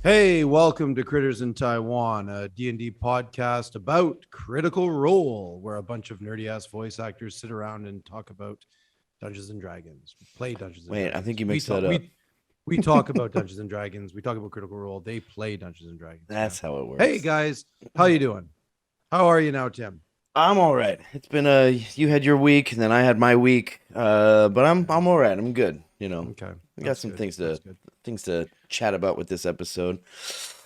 Hey, welcome to Critters in Taiwan, a D&D podcast about Critical Role, where a bunch of nerdy-ass voice actors sit around and talk about Dungeons and Dragons, play Dungeons and Wait, I Dragons. think you We mixed talk that up. we talk about Dungeons and Dragons. We talk about Critical Role. They play Dungeons and Dragons. That's how it Hey works. guys, how you doing? How are you now, Tim? I'm all right. It's been you had your week, and then I had my week. But I'm all right. I'm good. Okay, We got that's some good. things That's to good. chat about with this episode.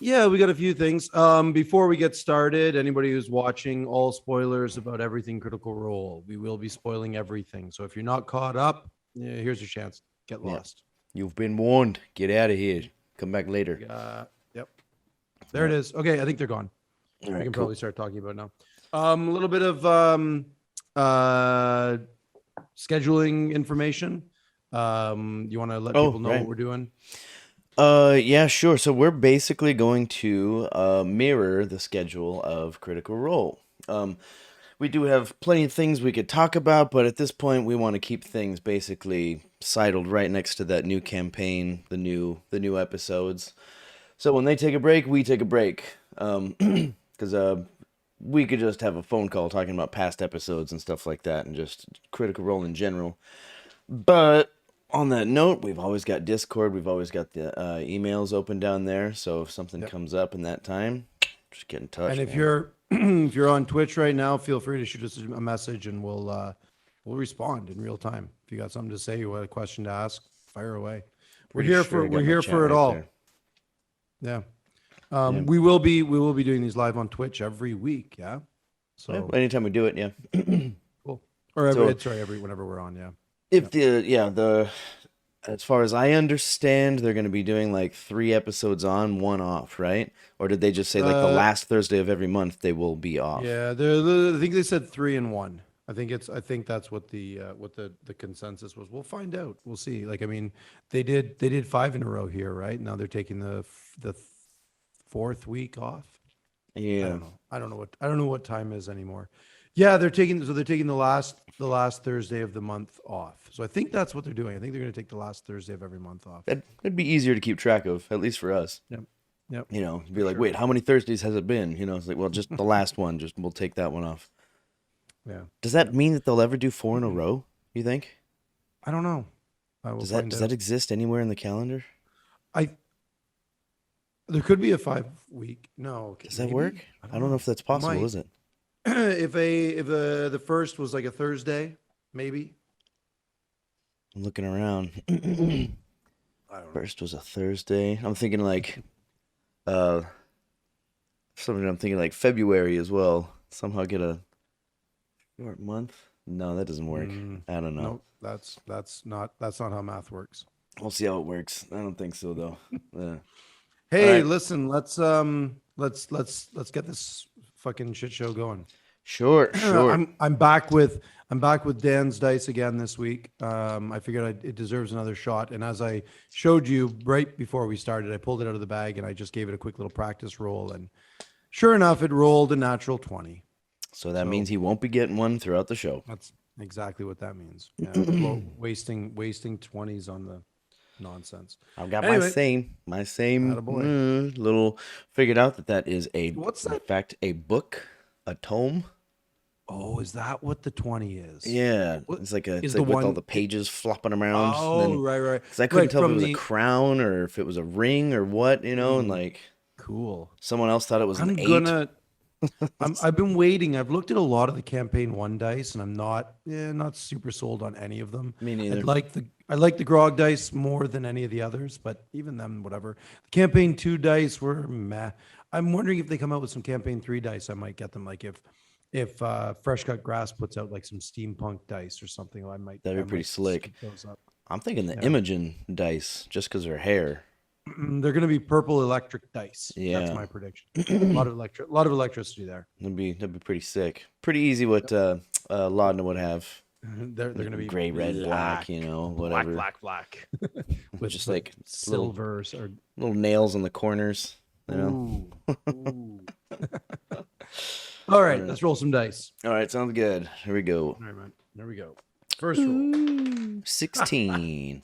Yeah, we got a few things. Before we get started, anybody who's watching, all spoilers about everything Critical Role. We will be spoiling everything. So if you're not caught up, here's your chance. Get Yeah. lost. You've been warned. Get out of here. Come back later. Yep. There it is. Okay, I think they're gone. All We right, can cool. probably start talking about it now. A little bit of scheduling information. You want to let Oh, people know right. what we're doing? Yeah, sure. So we're basically going to mirror the schedule of Critical Role. We do have plenty of things we could talk about, but at this point, we want to keep things basically sidled right next to that new campaign, the new episodes. So when they take a break, we take a break. Because we could just have a phone call talking about past episodes and stuff like that, and just Critical Role in general. But on that note, we've always got Discord. We've always got the emails open down there. So if something Yep. comes up in that time, just get in touch. And if man. you're if you're on Twitch right now, feel free to shoot us a message and we'll respond in real time. If you got something to say, you got a question to ask, fire away. Pretty sure I got We're my here chat for it right all. there. Yeah. Yeah. We will be doing these live on Twitch every week. Yeah. So Yeah, anytime we do it, yeah. cool. Or So- every whenever we're on. Yeah. If the as far as I understand, they're going to be doing like 3 episodes on, one off, right? Or did they just say like the last Thursday of every month they will be off? Yeah. I think they said 3 and 1. I think that's what the consensus was. We'll find out. We'll see. Like, I mean, they did 5 in a row here, right? Now they're taking the fourth week off. Yeah. I don't know what time is anymore. Yeah, they're taking the last Thursday of the month off. So I think that's what they're doing. I think they're going to take the last Thursday of every month off. That'd be easier to keep track of, at least for us. Yep. Yep. Be like, sure. wait, how many Thursdays has it been? It's like, well, just the last one. Just we'll take that one off. Yeah. Does that mean that they'll ever do 4 in a row? You think? I don't know. I will Does find that out. exist anywhere in the calendar? There could be a 5-week. No. Okay, Does that maybe? work? I don't know if that's possible, Might. is it? if the first was like a Thursday, maybe. I'm looking around. I don't know. First was a Thursday. I'm thinking like uh something I'm thinking like February as well. Somehow get a short month. No, that doesn't work. I don't know. No, that's not how math works. We'll see how it works. I don't think so though. Hey, All right. listen, let's get this fucking shit show going. Sure. I'm back with Dan's dice again this week. I figured it deserves another shot, and as I showed you right before we started, I pulled it out of the bag and I just gave it a quick little practice roll, and sure enough, it rolled a natural 20. So that means he won't be getting one throughout the show. That's exactly what that means. Yeah, wasting 20s on the nonsense. I've got Anyway. my same Attaboy. little figured out that is What's in that? fact a book, a tome. Oh, is that what the 20 is? Yeah, What it's like is with the all one- the pages flopping around. Oh, right. Because I couldn't Right, tell if from it was the- a crown or if it was a ring or what, and like Cool. someone else thought it was an 8. I've been waiting. I've looked at a lot of the campaign 1 dice, and I'm not super sold on any of them. Me neither. I like the grog dice more than any of the others, but even them, whatever. The campaign 2 dice were meh. I'm wondering if they come out with some campaign 3 dice, I might get them. Like if Fresh Cut Grass puts out like some steampunk dice or something, That'd be I pretty might slick. scoop those up. I'm thinking the Imogen dice, just because her hair. They're going to be purple electric dice. Yeah. That's my prediction. a lot of electricity there. That'd be pretty sick. Pretty easy what Laudna would have. They're going to be gray, red, black, whatever. black, with Just like silver or little nails on the corners. Ooh. All right, let's roll some dice. All right, sounds good. Here we go. All right, man. There we go. First roll. 16.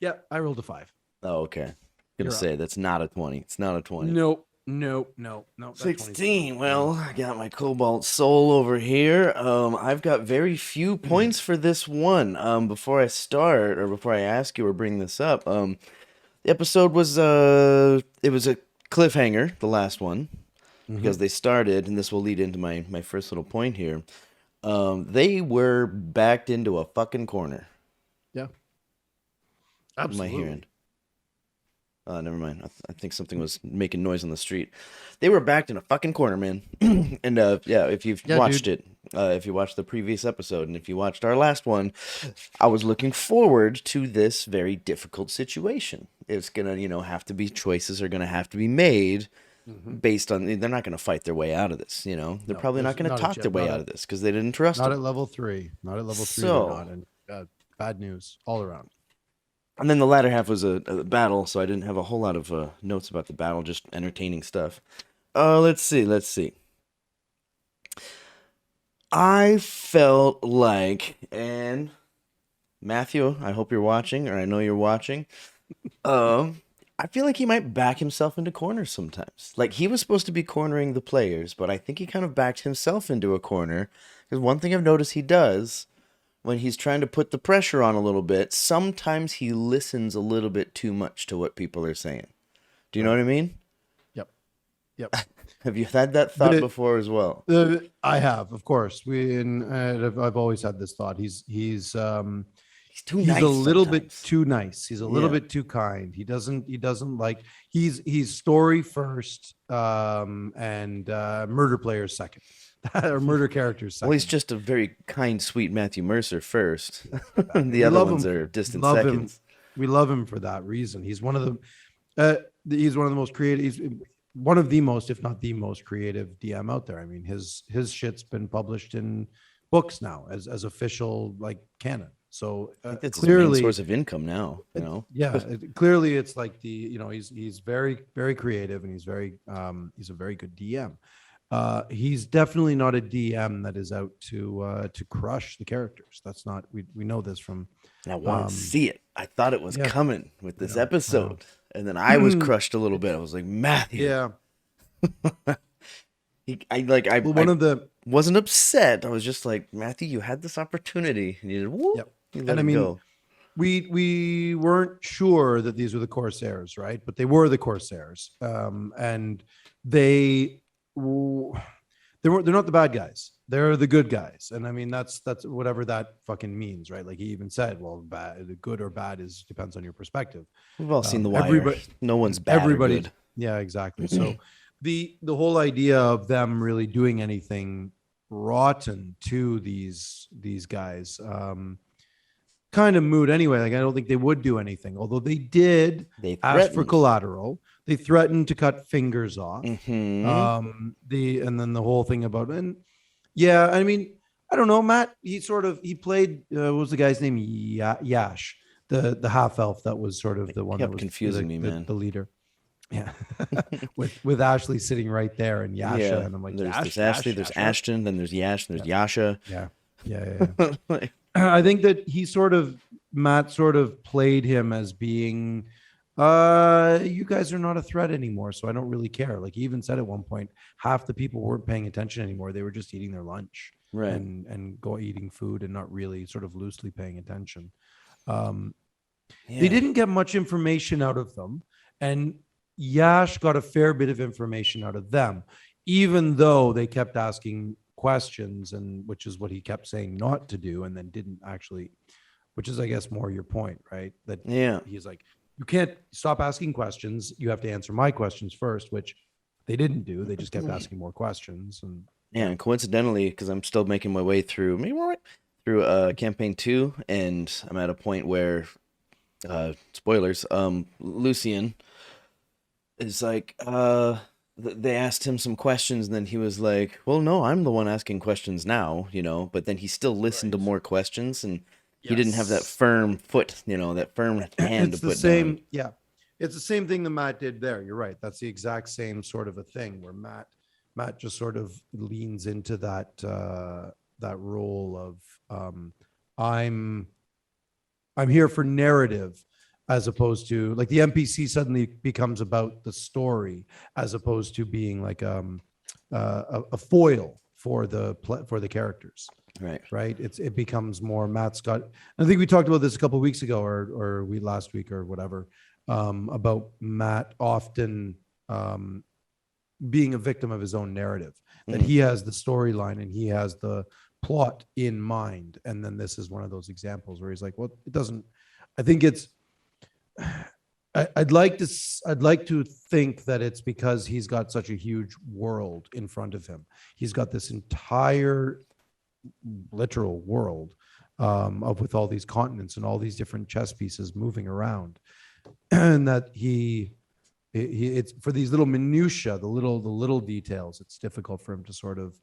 Yeah, I rolled a 5. Oh, okay. Gonna You're up. say that's not a 20. It's not a 20. Nope. Nope. Nope. Nope. That 20's 16. no. Well, I got my Cobalt Soul over here. I've got very few points for this one. Before I start, or before I ask you or bring this up, the episode was it was a cliffhanger, the last one, because Mhm. they started, and this will lead into my first little point here. They were backed into a fucking corner. Yeah. What am I hearing? Absolutely. Never mind. I think something was making noise on the street. They were backed in a fucking corner, man. And yeah, if you've Yeah, watched dude. it, if you watched the previous episode, and if you watched our last one, I was looking forward to this very difficult situation. It's gonna, have to be choices are gonna have to be made Mhm. based on. They're not gonna fight their way out of this. They're No, probably there's not gonna not a talk their jet. way out of this because they didn't trust Not him. at level 3. Not at level 3. They're not. So. And bad news all around. And then the latter half was a battle, so I didn't have a whole lot of notes about the battle, just entertaining stuff. Let's see. I felt like, and Matthew, I hope you're watching, or I know you're watching. I feel like he might back himself into corners sometimes. Like he was supposed to be cornering the players, but I think he kind of backed himself into a corner. Because one thing I've noticed he does when he's trying to put the pressure on a little bit, sometimes he listens a little bit too much to what people are saying. Do you know Right. what I mean? Yep. Yep. Have you had that thought before as well? I have, of course. I've always had this thought. He's too He's nice a little bit sometimes. too nice. He's a little Yeah. bit too kind. He doesn't like. He's story first, and murder players second, or murder characters second. Well, he's just a very kind, sweet Matthew Mercer first. And The we other love ones him. are distant Love him. seconds. We love him for that reason. He's one of the most creative. He's one of the most, if not the most creative DM out there. I mean, his shit's been published in books now as official like canon. So I think that's his main clearly, source of income now. yeah, clearly it's like he's very very creative, and he's a very good DM. He's definitely not a DM that is out to crush the characters. That's not, we know this from And I wanted to see it. I thought it was yeah, coming with this I know. episode. And then I was crushed a little bit. I was like, Matthew. Yeah. I Well, one of the wasn't upset. I was just like, Matthew, you had this opportunity. And you did whoop. Yep. You let And I it mean, go. we weren't sure that these were the Corsairs, right? But they were the Corsairs, and they they're not the bad guys. They're the good guys, and I mean that's whatever that fucking means, right? Like he even said, well, bad, good or bad is depends on your perspective. We've all seen The Wire. Everybody, No one's bad everybody, or good. yeah, exactly. So the whole idea of them really doing anything rotten to these guys kind of mood anyway. Like I don't think they would do anything, although they did They ask for threatened. collateral. They threatened to cut fingers off. Mhm. And then the whole thing about, and yeah, I mean, I don't know, Matt. He played what was the guy's name? Yash, the half elf that was sort of the one that kept was confusing me, man. the leader. Yeah, with Ashley sitting right there and Yasha, Yeah. and I'm like, There's Ashley, there's Yasha? Ashton, then there's Yash, and there's Yasha. Yeah. Like, I think that Matt sort of played him as being, you guys are not a threat anymore, so I don't really care. Like he even said at one point, half the people weren't paying attention anymore. They were just eating their lunch right. and go eating food and not really sort of loosely paying attention. They Yeah. didn't get much information out of them, and Yash got a fair bit of information out of them, even though they kept asking questions, and which is what he kept saying not to do, and then didn't actually, which is I guess more your point, right? That Yeah. he's like, you can't stop asking questions, you have to answer my questions first, which they didn't do. They just kept asking more questions. And Yeah, and coincidentally, because I'm still making my way through campaign 2, and I'm at a point where spoilers, Lucian is like they asked him some questions, and then he was like, well, no, I'm the one asking questions now, but then he still listened to more questions, and he didn't have that firm foot, that firm hand it's to the put same, down. yeah, it's the same thing that Matt did there. You're right. That's the exact same sort of a thing where Matt just sort of leans into that role of I'm here for narrative, as opposed to like the NPC suddenly becomes about the story as opposed to being like a foil for the characters. Right. Right. It becomes more Matt Scott. I think we talked about this a couple of weeks ago or we last week or whatever, about Matt often being a victim of his own narrative, that he has the storyline and he has the plot in mind. And then this is one of those examples where he's like, well, it doesn't, I think it's, I'd like to think that it's because he's got such a huge world in front of him. He's got this entire literal world of with all these continents and all these different chess pieces moving around, and that he it's for these little minutia, the little details. It's difficult for him to sort of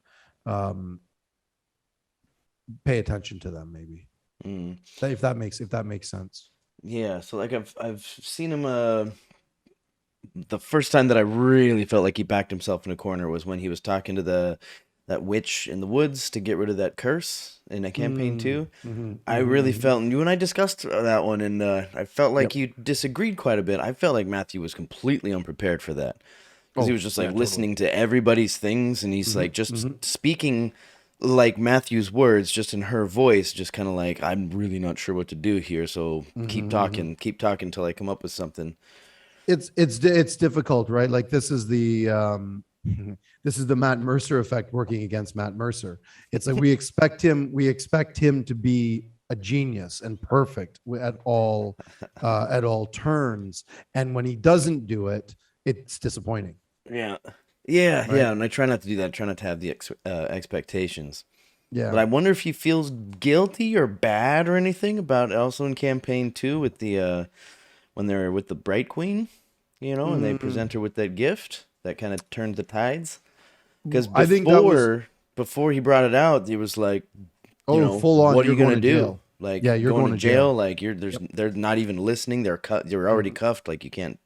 pay attention to them, maybe. If that makes sense. Yeah, so like I've seen him the first time that I really felt like he backed himself in a corner was when he was talking to that witch in the woods to get rid of that curse in a campaign 2. I really felt, and you and I discussed that one, and I felt like you disagreed quite a bit. I felt like Matthew was completely unprepared for that because he was just like listening to everybody's things, and he's like just speaking like Matthew's words, just in her voice, just kind of like, I'm really not sure what to do here, so keep talking till I come up with something. It's difficult, right? Like this is the Matt Mercer effect working against Matt Mercer. It's like we expect him to be a genius and perfect at all turns, and when he doesn't do it, it's disappointing. Yeah. Right? And I try not to do that. I try not to have the expectations. Yeah. But I wonder if he feels guilty or bad or anything about also in campaign 2 with the when they're with the Bright Queen, and they present her with that gift that kind of turned the tides. Because I think that was before he brought it out, he was like, full on. What are you gonna do? Jail. Like, yeah, you're going to jail. Like they're not even listening. You're already cuffed. Like you can't,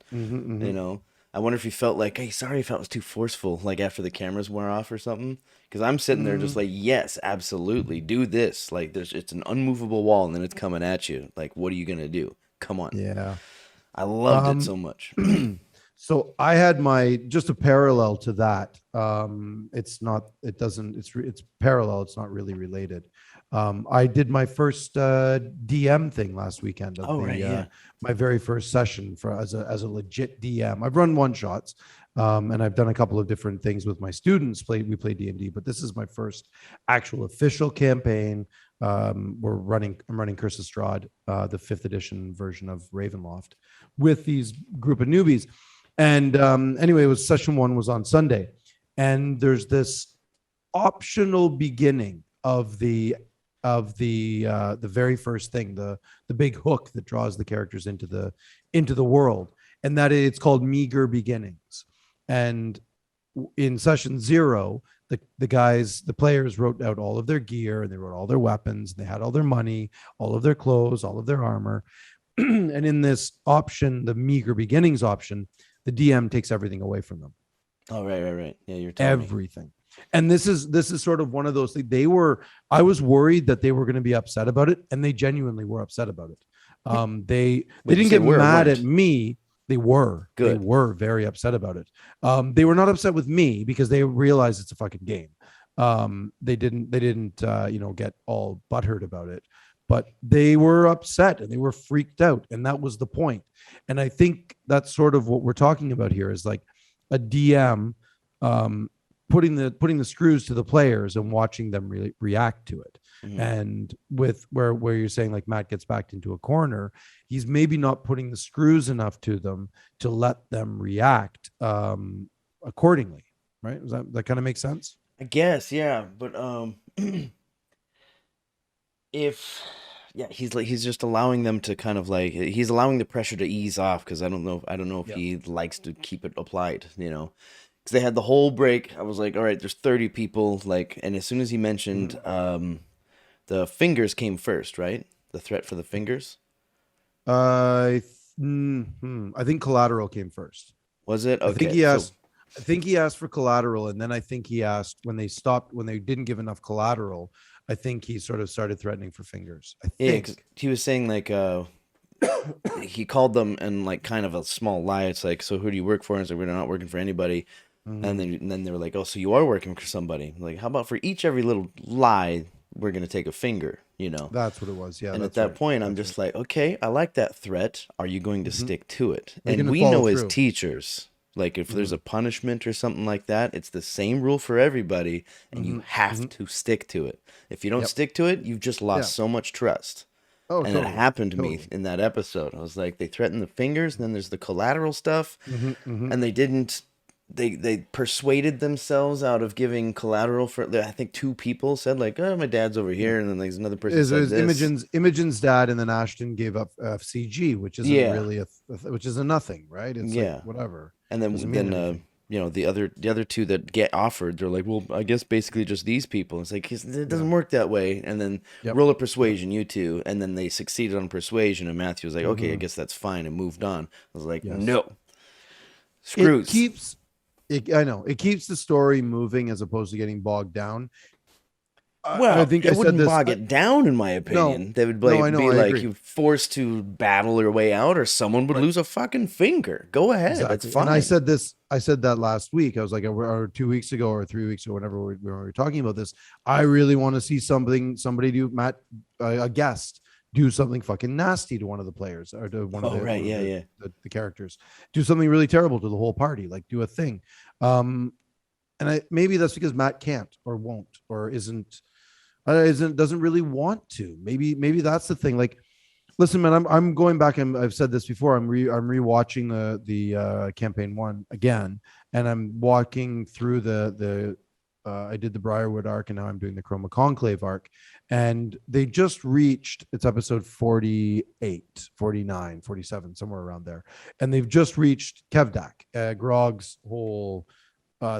I wonder if he felt like, hey, sorry if I was too forceful, like after the cameras wore off or something. Because I'm sitting there just like, yes, absolutely, do this. Like it's an unmovable wall, and then it's coming at you. Like, what are you gonna do? Come on. Yeah. I loved it so much. So I had just a parallel to that. It's parallel. It's not really related. I did my first DM thing last weekend. My very first session as a legit DM. I've run one shots, and I've done a couple of different things with my students. We play D&D, but this is my first actual official campaign. I'm running Curse of Strahd, the 5th edition version of Ravenloft, with these group of newbies. And anyway, session 1 was on Sunday, and there's this optional beginning of the very first thing, the big hook that draws the characters into the world, and that it's called Meager Beginnings. And in session 0, the players wrote out all of their gear, and they wrote all their weapons, and they had all their money, all of their clothes, all of their armor. And in this option, the Meager Beginnings option, the DM takes everything away from them. Oh, right. Yeah, you're telling everything. And this is sort of one of those things. I was worried that they were going to be upset about it, and they genuinely were upset about it. They didn't get mad at me. They were. Good. They were very upset about it. They were not upset with me because they realized it's a fucking game. They didn't get all butthurt about it, but they were upset and they were freaked out, and that was the point. And I think that's sort of what we're talking about here, is like a DM putting the screws to the players and watching them really react to it. And with where you're saying like Matt gets backed into a corner, he's maybe not putting the screws enough to them to let them react accordingly, right? Does that kind of make sense? I guess, yeah. But he's just allowing them to kind of like, he's allowing the pressure to ease off, because I don't know if he likes to keep it applied, because they had the whole break. I was like, all right, there's 30 people, like, and as soon as he mentioned the fingers came first, right? The threat for the fingers. I think collateral came first. Was it? Okay. I think he asked for collateral, and then I think he asked when they didn't give enough collateral. I think he sort of started threatening for fingers. I think he was saying like he called them and like kind of a small lie. It's like, so who do you work for? And it's like, we're not working for anybody. Mhm. And then they were like, oh, so you are working for somebody. Like, how about for every little lie, we're gonna take a finger, you know? That's what it was. Yeah, And at that's that right. point, I'm That's right. just like, okay, I like that threat. Are you going to Hmm. stick to it? Are you going And to we follow know as through? teachers, like if there's Hmm. a punishment or something like that, it's the same rule for everybody, and you Hmm. have Hmm. to stick to it. If you don't Yep. stick to it, you've just Yeah. lost so much trust. Oh, And it totally. happened to me Totally. in that episode. I was like, they threatened the fingers, and then there's the collateral stuff, Hmm. Hmm. and they didn't. They persuaded themselves out of giving collateral for. I think two people said like, "Oh, my dad's over Yeah. here," and then there's another person said Is this. Imogen's dad, and then Ashton gave up FCG, which isn't Yeah, really which is a nothing, right? It's like yeah. whatever. And Doesn't mean then anything. you know, the other two that get offered, they're like, well, I guess basically just these people. It's like it Yeah. doesn't work that way. And then Yep. roll a Yep. persuasion, you two, and then they succeeded on persuasion, and Matthew was like, okay, I Hmm. guess that's fine, and moved on. I was like, Yes. no, It screws. keeps I know it keeps the story moving as opposed to getting bogged down. I Well, think I it said wouldn't this. bog it down, in my No, opinion. They would no, I know. be I like agree. you forced to battle your way out, or someone would Right. lose a fucking finger. Go ahead, that's Exactly. And I fine. said this, I said that last week. I was like, or 2 weeks ago or 3 weeks ago, whenever we were talking about this, I really want to see somebody do Matt, a guest do something fucking nasty to one of the players or to Oh right, one of yeah, yeah. the characters, do something really terrible to the whole party, like do a thing. Um, and maybe that's because Matt can't or won't or doesn't really want to. Maybe that's the thing. Like, listen, man, I'm going back and I've said this before. I'm rewatching the campaign one again, and I'm walking through the I did the Briarwood arc, and now I'm doing the Chroma Conclave arc, and they just reached it's episode 48, 49, 47, somewhere around there, and they've just reached Kevdak, Grog's whole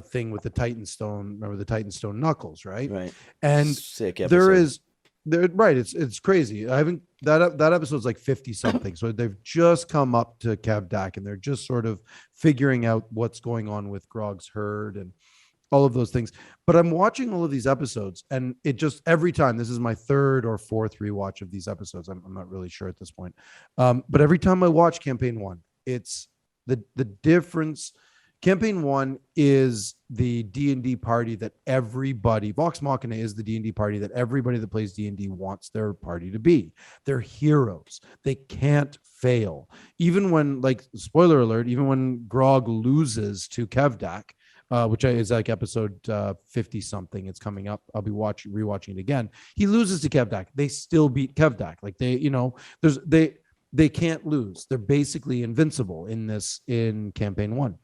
thing with the Titan Stone. Remember the Titan Stone knuckles, right? Right. And Sick there episode. is there right. It's crazy. I haven't that episode's like 50 something. So they've just come up to Kevdak, and they're just sort of figuring out what's going on with Grog's herd and all of those things. But I'm watching all of these episodes, and it just every time, this is my third or fourth rewatch of these episodes. I'm not really sure at this point. But every time I watch campaign one, it's the difference. Campaign one is the D&D party that everybody, Vox Machina is the D&D party that everybody that plays D&D wants their party to be. They're heroes. They can't fail. Even when, like, spoiler alert, even when Grog loses to Kevdak, which is like episode 50 something. It's coming up. I'll be rewatching it again. He loses to Kevdak. They still beat Kevdak. Like they can't lose. They're basically invincible in campaign one.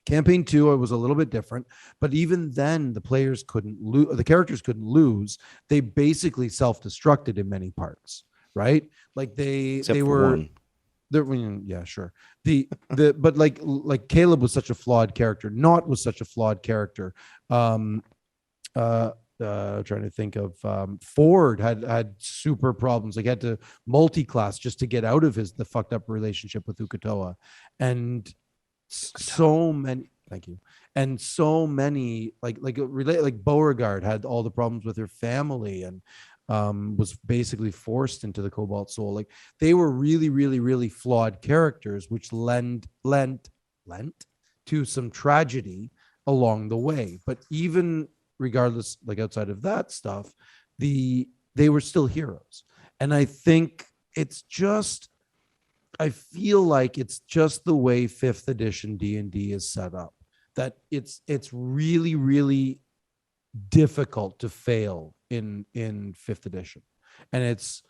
Campaign two, it was a little bit different, but even then, the players couldn't lose. The characters couldn't lose. They basically self-destructed in many parts, right? Like Except they for were one. there. Yeah, sure. But like Caleb was such a flawed character. Not was such a flawed character. Um, trying to think of Ford had super problems. Like had to multi-class just to get out of the fucked up relationship with Ukatoa, and so many thank you, and so many like Beauregard had all the problems with her family, and was basically forced into the Cobalt Soul. Like they were really really really flawed characters, which lent to some tragedy along the way. But even regardless, like outside of that stuff, they were still heroes. And I think it's just I feel like it's just the way fifth edition D&D is set up, that it's really really difficult to fail in fifth edition. And it's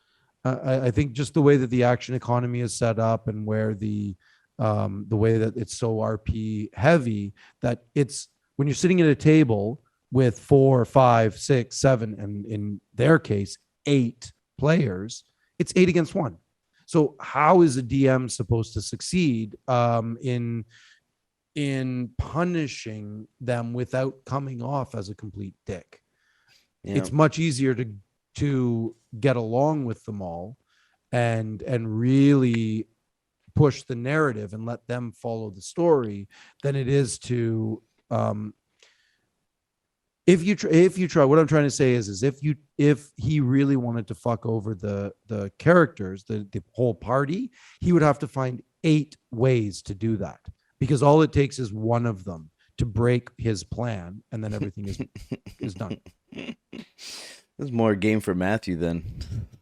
I think just the way that the action economy is set up, and where the way that it's so RP heavy, that it's when you're sitting at a table with 4, 5, 6, 7, and in their case 8 players, it's 8 against 1. So how is a DM supposed to succeed in punishing them without coming off as a complete dick? Yeah. It's much easier to get along with them all and really push the narrative and let them follow the story than it is to um, if you try, what I'm trying to say is if he really wanted to fuck over the characters, the whole party, he would have to find 8 ways to do that, because all it takes is one of them to break his plan, and then everything is done. This is more a game for Matthew then.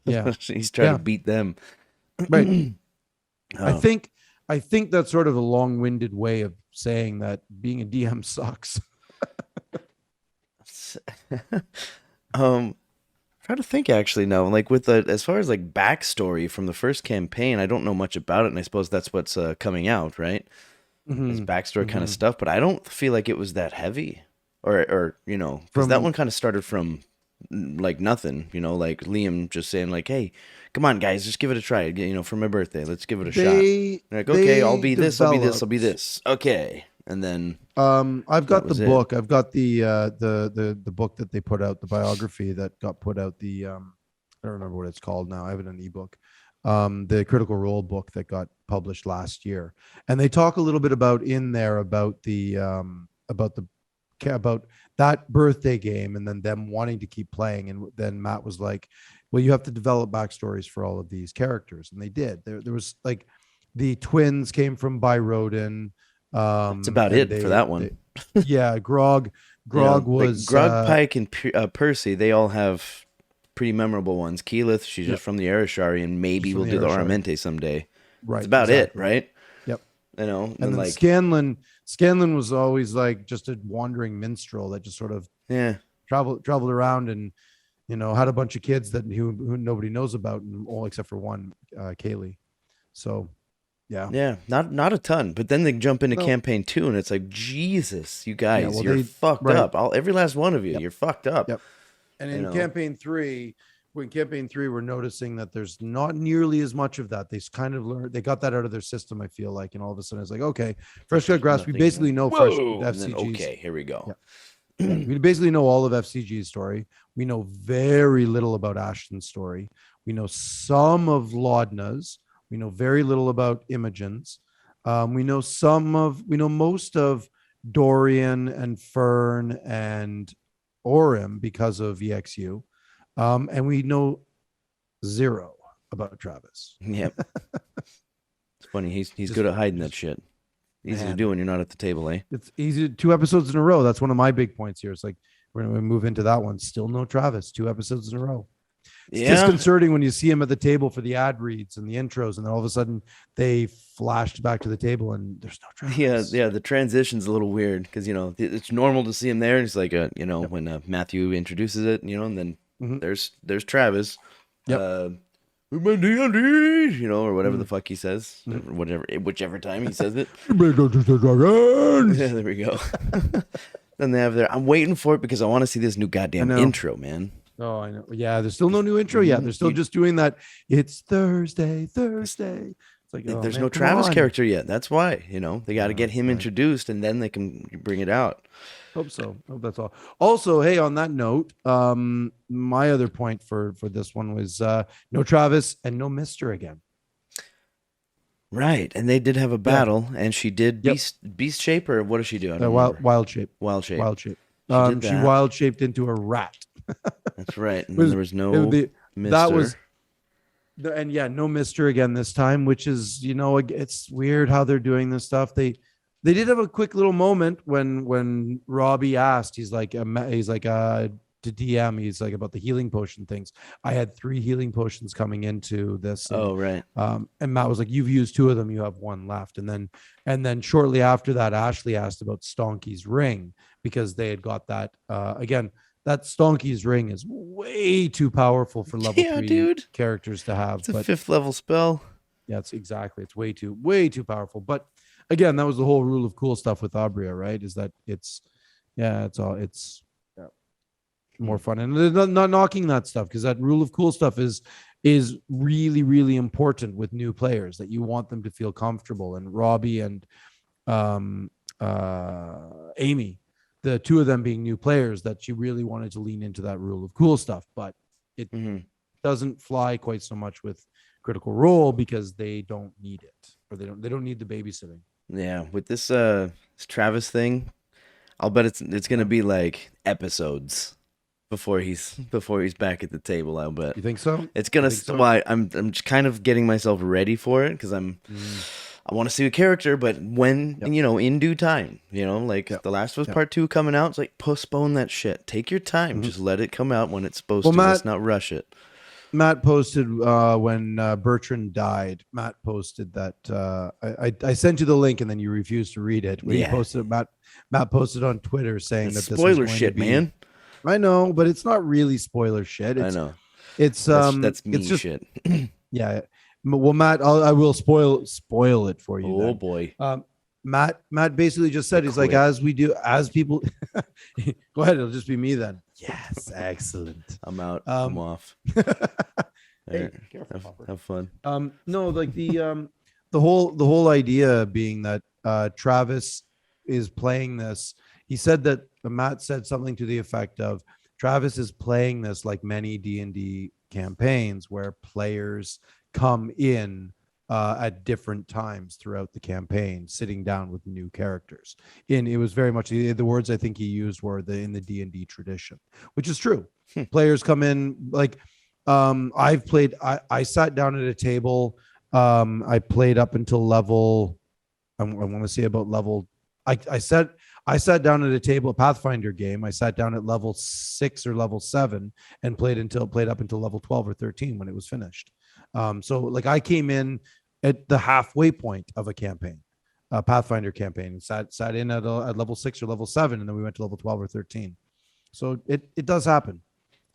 Yeah, He's trying to yeah, beat them. right. I Oh. think I think that's sort of a long-winded way of saying that being a DM sucks. Trying to think actually now, like with the as far as like backstory from the first campaign, I don't know much about it, and I suppose that's what's coming out, right? This Hmm. backstory kind of Hmm. stuff, but I don't feel like it was that heavy, or because that From one kind of started from like nothing, like Liam just saying like, "Hey, come on, guys, just give it a try, for my birthday, let's give it a shot." They're like, "Okay, I'll they be this, I'll be this, I'll be developed. this." Okay, and then I've that got the was it. book. I've got the book that they put out, the biography that got put out. I don't remember what it's called now. I have it in an ebook. The Critical Role book that got published last year, and they talk a little bit about in there about the about that birthday game, and then them wanting to keep playing. And then Matt was like, "Well, you have to develop backstories for all of these characters," and they did. There was like the twins came from Byrodin, That's about and it for that one. yeah, Grog Like was Grog, Pike, and Percy, they all have pretty memorable ones. Keyleth, she's just yep, from the Arashari, and just maybe from we'll the do the Arashari. Aramente someday. That's Right, about it, exactly. right? Yep. And And then then like, Scanlan was always like just a wandering minstrel that just sort of yeah, traveled around, and had a bunch of kids that who nobody knows about, and all except for one, Kaylee. So yeah. yeah, not a ton. But then they jump into No. campaign 2, and it's like, Jesus, you Yeah. guys, Well, you're they fucked right. up. Every last one of you, Yep. you're fucked up. Yep. And You in know, campaign three, we're noticing that there's not nearly as much of that. They kind of learned, they got that out of their system, I feel like, and all of a sudden it's like, okay, it's like fresh cut there's grass. We nothing. basically know fresh Whoa, and then FCGs. okay, here we go. Yeah. Yeah. We basically know all of FCG's story. We know very little about Ashton's story. We know some of Laudna's. We know very little about Imogen's. We know most of Dorian and Fern and Orim because of EXU. And we know zero about Travis. Yep, it's funny. He's Just, good at hiding that just shit. Easy to man, do when you're not at the table, eh? it's easy. 2 episodes in a row. That's one of my big points here. It's like we're going to move into that one. Still no Travis. 2 episodes in a row. It's Yeah, disconcerting when you see him at the table for the ad reads and the intros, and then all of a sudden they flashed back to the table and there's no yeah, Travis. yeah. The transition's a little weird because it's normal to see him there. It's like Yep. when Matthew introduces it, and then Mm-hmm. there's Travis, Yep. uh, with my D&D, or whatever the Mm-hmm. fuck he says, whatever whichever time he says it. Mm-hmm. Yeah, there we go. Then they have their. I'm waiting for it because I want to see this new I goddamn know. intro, man. Oh, I know. Yeah, there's still no new intro yet. Mhm. They're still just doing that. It's Thursday, Thursday. It's like, oh There's man, no come Travis on. character yet. That's why they got to get him Right. introduced, and then they can bring it out. Hope so. Hope that's all. Also, hey, on that note, my other point for this one was no Travis and no Mister again. Right, and they did have a Yeah. battle, and she did Yep. beast shape, or what does she do? I don't remember. Wild shape. Wild shape. Wild shape. She did She that. wild shaped into a rat. That's right. And It then was there was it, no the that was Mister. and yeah, no Mister again this time, which is it's weird how they're doing this stuff. They did have a quick little moment when Robbie asked, to DM, he's like about the healing potion things. I had 3 healing potions coming into this, Oh, right. and Matt was like, "You've used 2 of them, you have 1 left." And then shortly after that, Ashley asked about Stonky's ring because they had got that again. That Stonky's ring is way too powerful for level Yeah, 3 dude. characters to have. It's a But 5th level spell. yeah, it's way too powerful. But again, that was the whole rule of cool stuff with Abria, right? Is that it's yeah, more fun, and they're not knocking that stuff, because that rule of cool stuff is really really important with new players, that you want them to feel comfortable. And Robbie and um Amy, the 2 of them being new players, that she really wanted to lean into that rule of cool stuff, but it Hmm. doesn't fly quite so much with Critical Role because they don't need it, or they don't need the babysitting. Yeah, with this Travis thing, I'll bet it's gonna be like episodes before he's back at the table. I'll bet You think so? it's You gonna. think so? Well, I'm just kind of getting myself ready for it because Mm, I want to see a character, but when yep. in due time, like Yep. The Last of Us Yep. Part 2 coming out, it's like postpone that shit. Take your time, Mhm. just let it come out when it's supposed Well, to. Let's Matt, not rush it. Matt posted when Bertrand died. Matt posted that I sent you the link and then you refused to read it. Where he Yeah, posted Matt posted on Twitter saying it's that this was spoiler going to shit, be. man. I know, but it's not really spoiler shit. I know that's It's me just shit. yeah. Well, Matt, I will spoil it for you Oh then. boy, Matt basically just I said he's like quit. as people. Go ahead, it'll just be me then. Yes, excellent. I'm out. I'm Um, off. hey, There, careful, Popper. have fun. No, like the whole idea being that Travis is playing this. He said that Matt said something to the effect of Travis is playing this like many D&D campaigns where players come in at different times throughout the campaign, sitting down with new characters. And it was very much the words I think he used were in the D&D tradition, which is true. Hmm. Players come in like I've played. I sat down at a table. I played up until level. I want to say about level. I sat down at a table, a Pathfinder game. I sat down at level 6 or level 7 and played up until level 12 or 13 when it was finished. So like I came in at the halfway point of a campaign, a Pathfinder campaign, and sat in at level 6 or level 7, and then we went to level 12 or 13. So it does happen.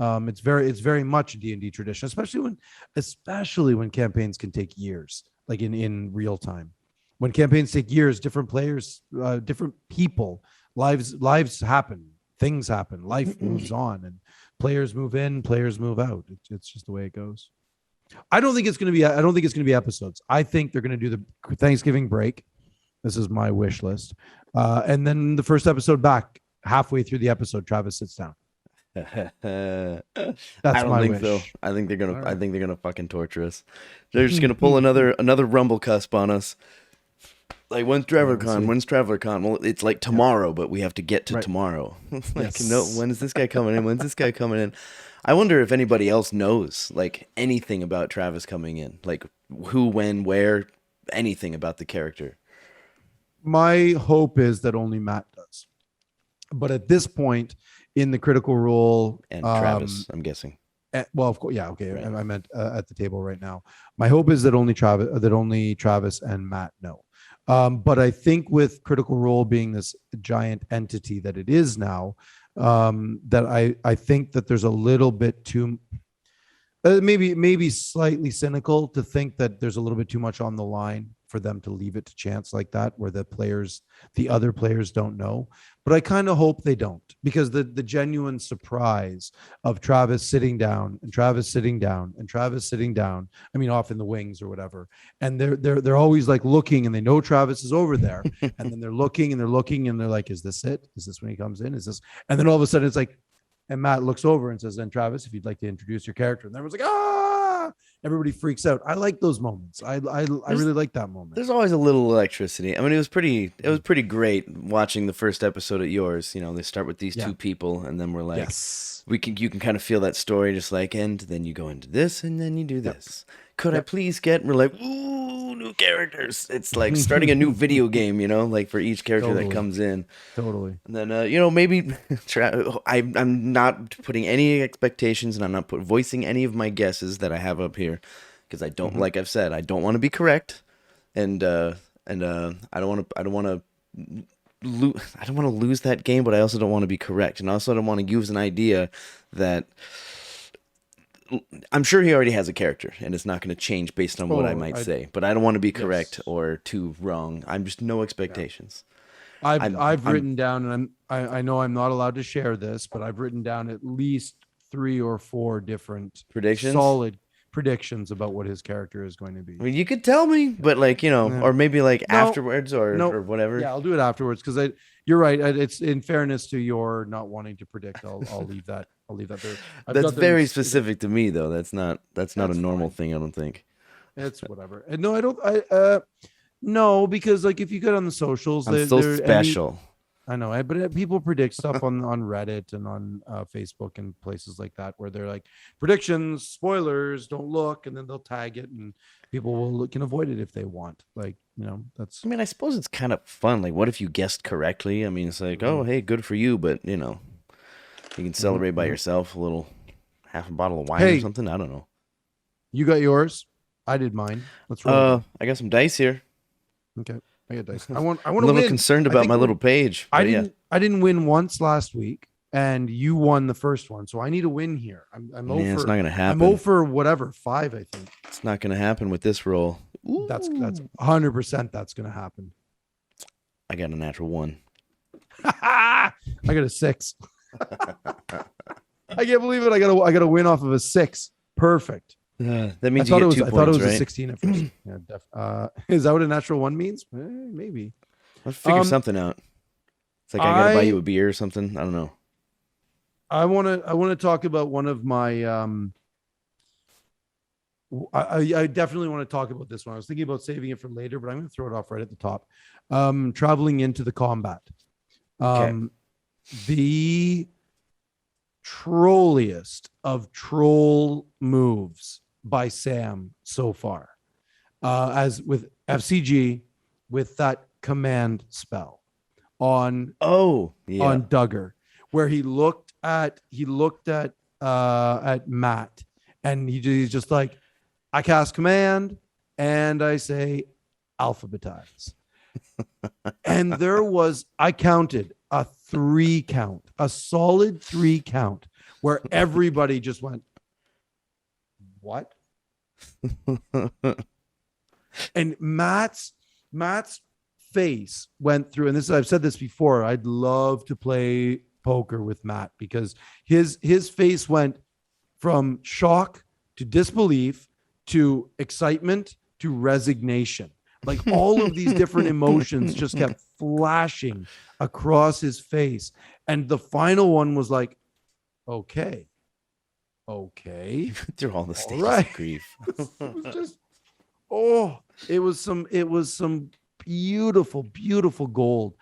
It's very much a D&D tradition, especially when campaigns can take years, like in real time. When campaigns take years, different players, different people, lives happen, things happen, life moves on, and players move in, players move out. It's just the way it goes. I don't think it's going to be. I don't think it's going to be episodes. I think they're going to do the Thanksgiving break. This is my wish list, and then the first episode back halfway through the episode, Travis sits down. I That's don't my think so. wish. I think they're gonna. All I right. think they're gonna fucking torture us. They're just gonna pull another rumble cusp on us. Like when's Yeah, we'll TravelerCon? see. When's TravelerCon? Well, it's like Yep. tomorrow, but we have to get to Right. tomorrow. Like no, Yes. when is this guy coming in? When's this guy coming in? I wonder if anybody else knows like anything about Travis coming in, like who, when, where, anything about the character. My hope is that only Matt does. But at this point in the Critical Role, And Travis, I'm guessing. well, of course, yeah, okay. Right. I meant at the table right now. My hope is that only Travis and Matt know. But I think with Critical Role being this giant entity that it is now, that I think that there's a little bit too maybe slightly cynical to think that there's a little bit too much on the line for them to leave it to chance like that, where the other players don't know. But I kind of hope they don't, because the genuine surprise of Travis sitting down and Travis sitting down and Travis sitting down, I mean, off in the wings or whatever, and they're always like looking, and they know Travis is over there, and then they're looking and they're looking and they're like, is this it? Is this when he comes in? Is this? And then all of a sudden it's like, and Matt looks over and says, "And Travis, if you'd like to introduce your character," and everyone's like, "Ah!" Everybody freaks out. I like those moments. I really like that moment. There's always a little electricity. I mean, it was pretty great watching the first episode at yours. They start with these Yeah. two people, and then we're like, Yes. you can kind of feel that story, just like, and then you go into this, and then you do this. Could I Yep. please get? And we're like, ooh, new characters. It's like starting a new video game, like for each character that Totally. comes in. Totally. And then, maybe I'm not putting any expectations, and I'm not voicing any of my guesses that I have up here, because I don't, like I've said, I don't want to be correct, and I don't want to lose that game, but I also don't want to be correct, and I also don't want to use an idea that I'm sure he already has a character, and it's not going to change based on what I might say. But I don't want to be correct or too wrong. I'm just no expectations. I've written down, and I know I'm not allowed to share this, but I've written down at least 3 or 4 different Predictions? solid predictions about what his character is going to be. I mean, you could tell me, but or maybe like afterwards or whatever. Yeah, I'll do it afterwards, because you're right. It's in fairness to your not wanting to predict. I'll leave that. I'll leave that there. That's very specific to me, though. That's not a normal thing, I don't think. It's whatever. And no, I don't. No, because like if you get on the socials, I'm so special. I know, but people predict stuff on Reddit and on Facebook and places like that where they're like predictions, spoilers, don't look, and then they'll tag it, and people can avoid it if they want. Like, that's. I mean, I suppose it's kind of fun. Like, what if you guessed correctly? I mean, it's like, oh, Mhm, hey, good for you, but you can mhm, celebrate by mhm. yourself a little, half a bottle of wine or Hey, something. I don't know. you got yours. I did mine. Let's roll again. I got some dice here. Okay, I got dice. A I want to little win. concerned I about think my little page, I but yeah, didn't win once last week, and you won the first one, so I need a win here. I'm man, it's over. not gonna I'm happen. over whatever 5, I think. It's not gonna happen with this roll. That's Ooh, 100% that's gonna happen. I got a natural 1. I got a 6. I can't believe it. I got a win off of a 6. Perfect. That means you get 2 I thought it points, was a right? 16 at first. Is that what a natural 1 means? Maybe. Let's figure Um, something out. It's like I gotta buy you I a beer or something. I don't know. I want to talk about one of my I definitely want to talk about this one. I was thinking about saving it for later, but I'm going to throw it off right at the top. Traveling into the combat. Okay. The trolliest of troll moves by Sam so far. As with FCG, with that command spell on Oh, yeah. Duggar, where he looked at Matt, and he's just like, I cast command and I say alphabetize. And I counted a 3 count, a solid 3 count, where everybody just went, what? And Matt's face went through, and I've said this before, I'd love to play poker with Matt because his face went from shock to disbelief to excitement to resignation. Like all of these different emotions just kept flashing across his face. And the final one was like, okay. Through all the stages right. of grief. It was just, it was some beautiful, beautiful gold.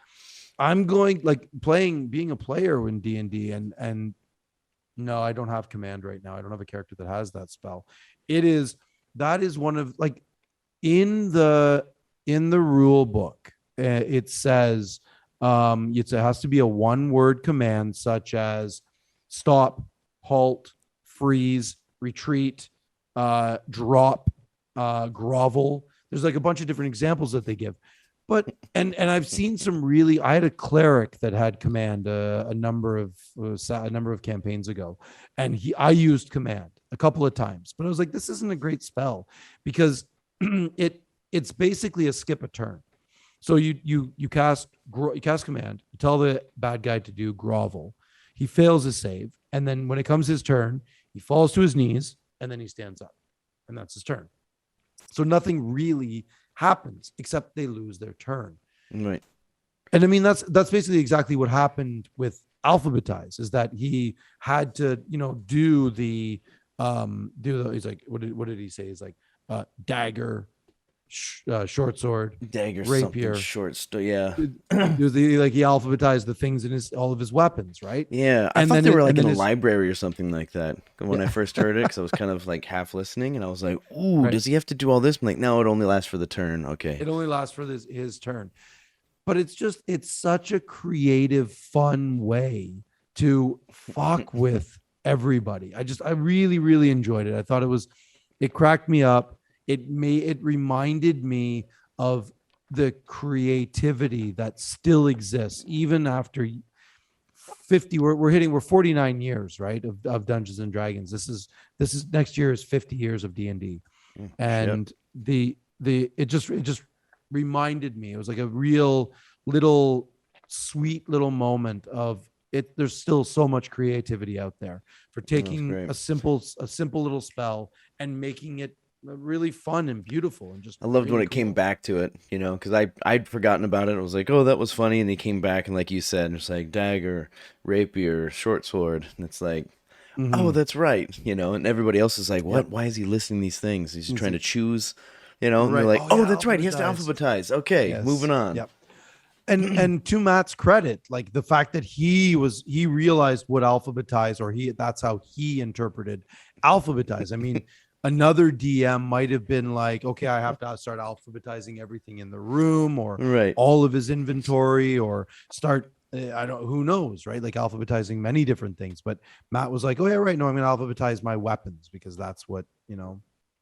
I'm going like being a player in D&D, and no, I don't have command right now. I don't have a character that has that spell. That is one of, like, in the rule book, it says it has to be a 1-word command such as stop, halt, freeze, retreat, drop, grovel. There's like a bunch of different examples that they give. But and I've seen some really. I had a cleric that had command a number of campaigns ago, and I used command a couple of times. But I was like, this isn't a great spell because it's basically a skip a turn. So you cast command. You tell the bad guy to do grovel. He fails his save, and then when it comes his turn, he falls to his knees, and then he stands up, and that's his turn. So nothing really happens except they lose their turn. Right. And I mean, that's basically exactly what happened with alphabetize, is that he had to, do the he's like, what did he say? He's like, dagger, short sword, Dagger, rapier. something short. Yeah. It was he alphabetized the things in all of his weapons, right? Yeah. I And thought then they were it- like and in then a his- library or something like that when I first heard it, because I was kind of like half listening, and I was like, ooh, Right. does he have to do all this? I'm like, no, it only lasts for the turn. Okay. It only lasts for his turn. But it's such a creative, fun way to fuck with everybody. I really, really enjoyed it. I thought it cracked me up. It reminded me of the creativity that still exists even after 50. We're 49 years, right, of Dungeons and Dragons. This is next year is 50 years of D&D. And it just reminded me, it was like a real little sweet little moment of it. There's still so much creativity out there for taking great. a simple little spell and making it really fun and beautiful, and just I loved when really it came cool. back to it, because I'd forgotten about it. I was like, oh, that was funny, and he came back, and like you said, it's like dagger, rapier, short sword, and it's like, oh, Mhm. that's right, and everybody else is like, what? Yep. Why is he listing these things? He's It's trying to like, choose, and they're right. like, Oh, oh, yeah, that's right, he has to alphabetize. alphabetize. Okay, Yes. moving on. Yep. and to Matt's credit, like the fact that he realized what alphabetize, or that's how he interpreted alphabetize. I mean, another DM might have been like, okay, I have to start alphabetizing everything in the room, or Right. all of his inventory, or start I don't, who knows, right? Like alphabetizing many different things. But Matt was like, oh yeah, right, no, I'm gonna alphabetize my weapons because that's what, yeah,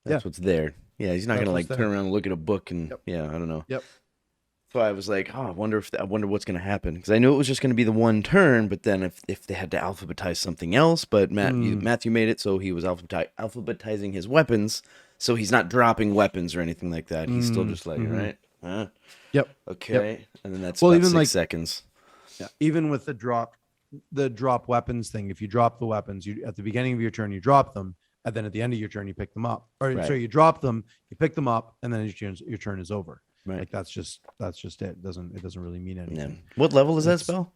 That's what's there. Yeah, he's not that's gonna what's like turn there. around and look at a book and Yep. yeah, I don't know. Yep. So I was like, oh, I wonder what's gonna happen because I knew it was just gonna be the one turn, but then if they had to alphabetize something else, but Matthew made it so he was alphabetizing his weapons, so he's not dropping weapons or anything like that. He's still just like, all Mm-hmm. right, Yep. Yep. okay, and then that's Well, about even 6 seconds. yeah, even with the drop weapons thing, if you drop the weapons, you at the beginning of your turn you drop them, and then at the end of your turn you pick them up. Or Right. so you drop them, you pick them up, and then your turn is over. Right. Like that's just it. It doesn't really mean anything. Yeah. What level is that It's spell?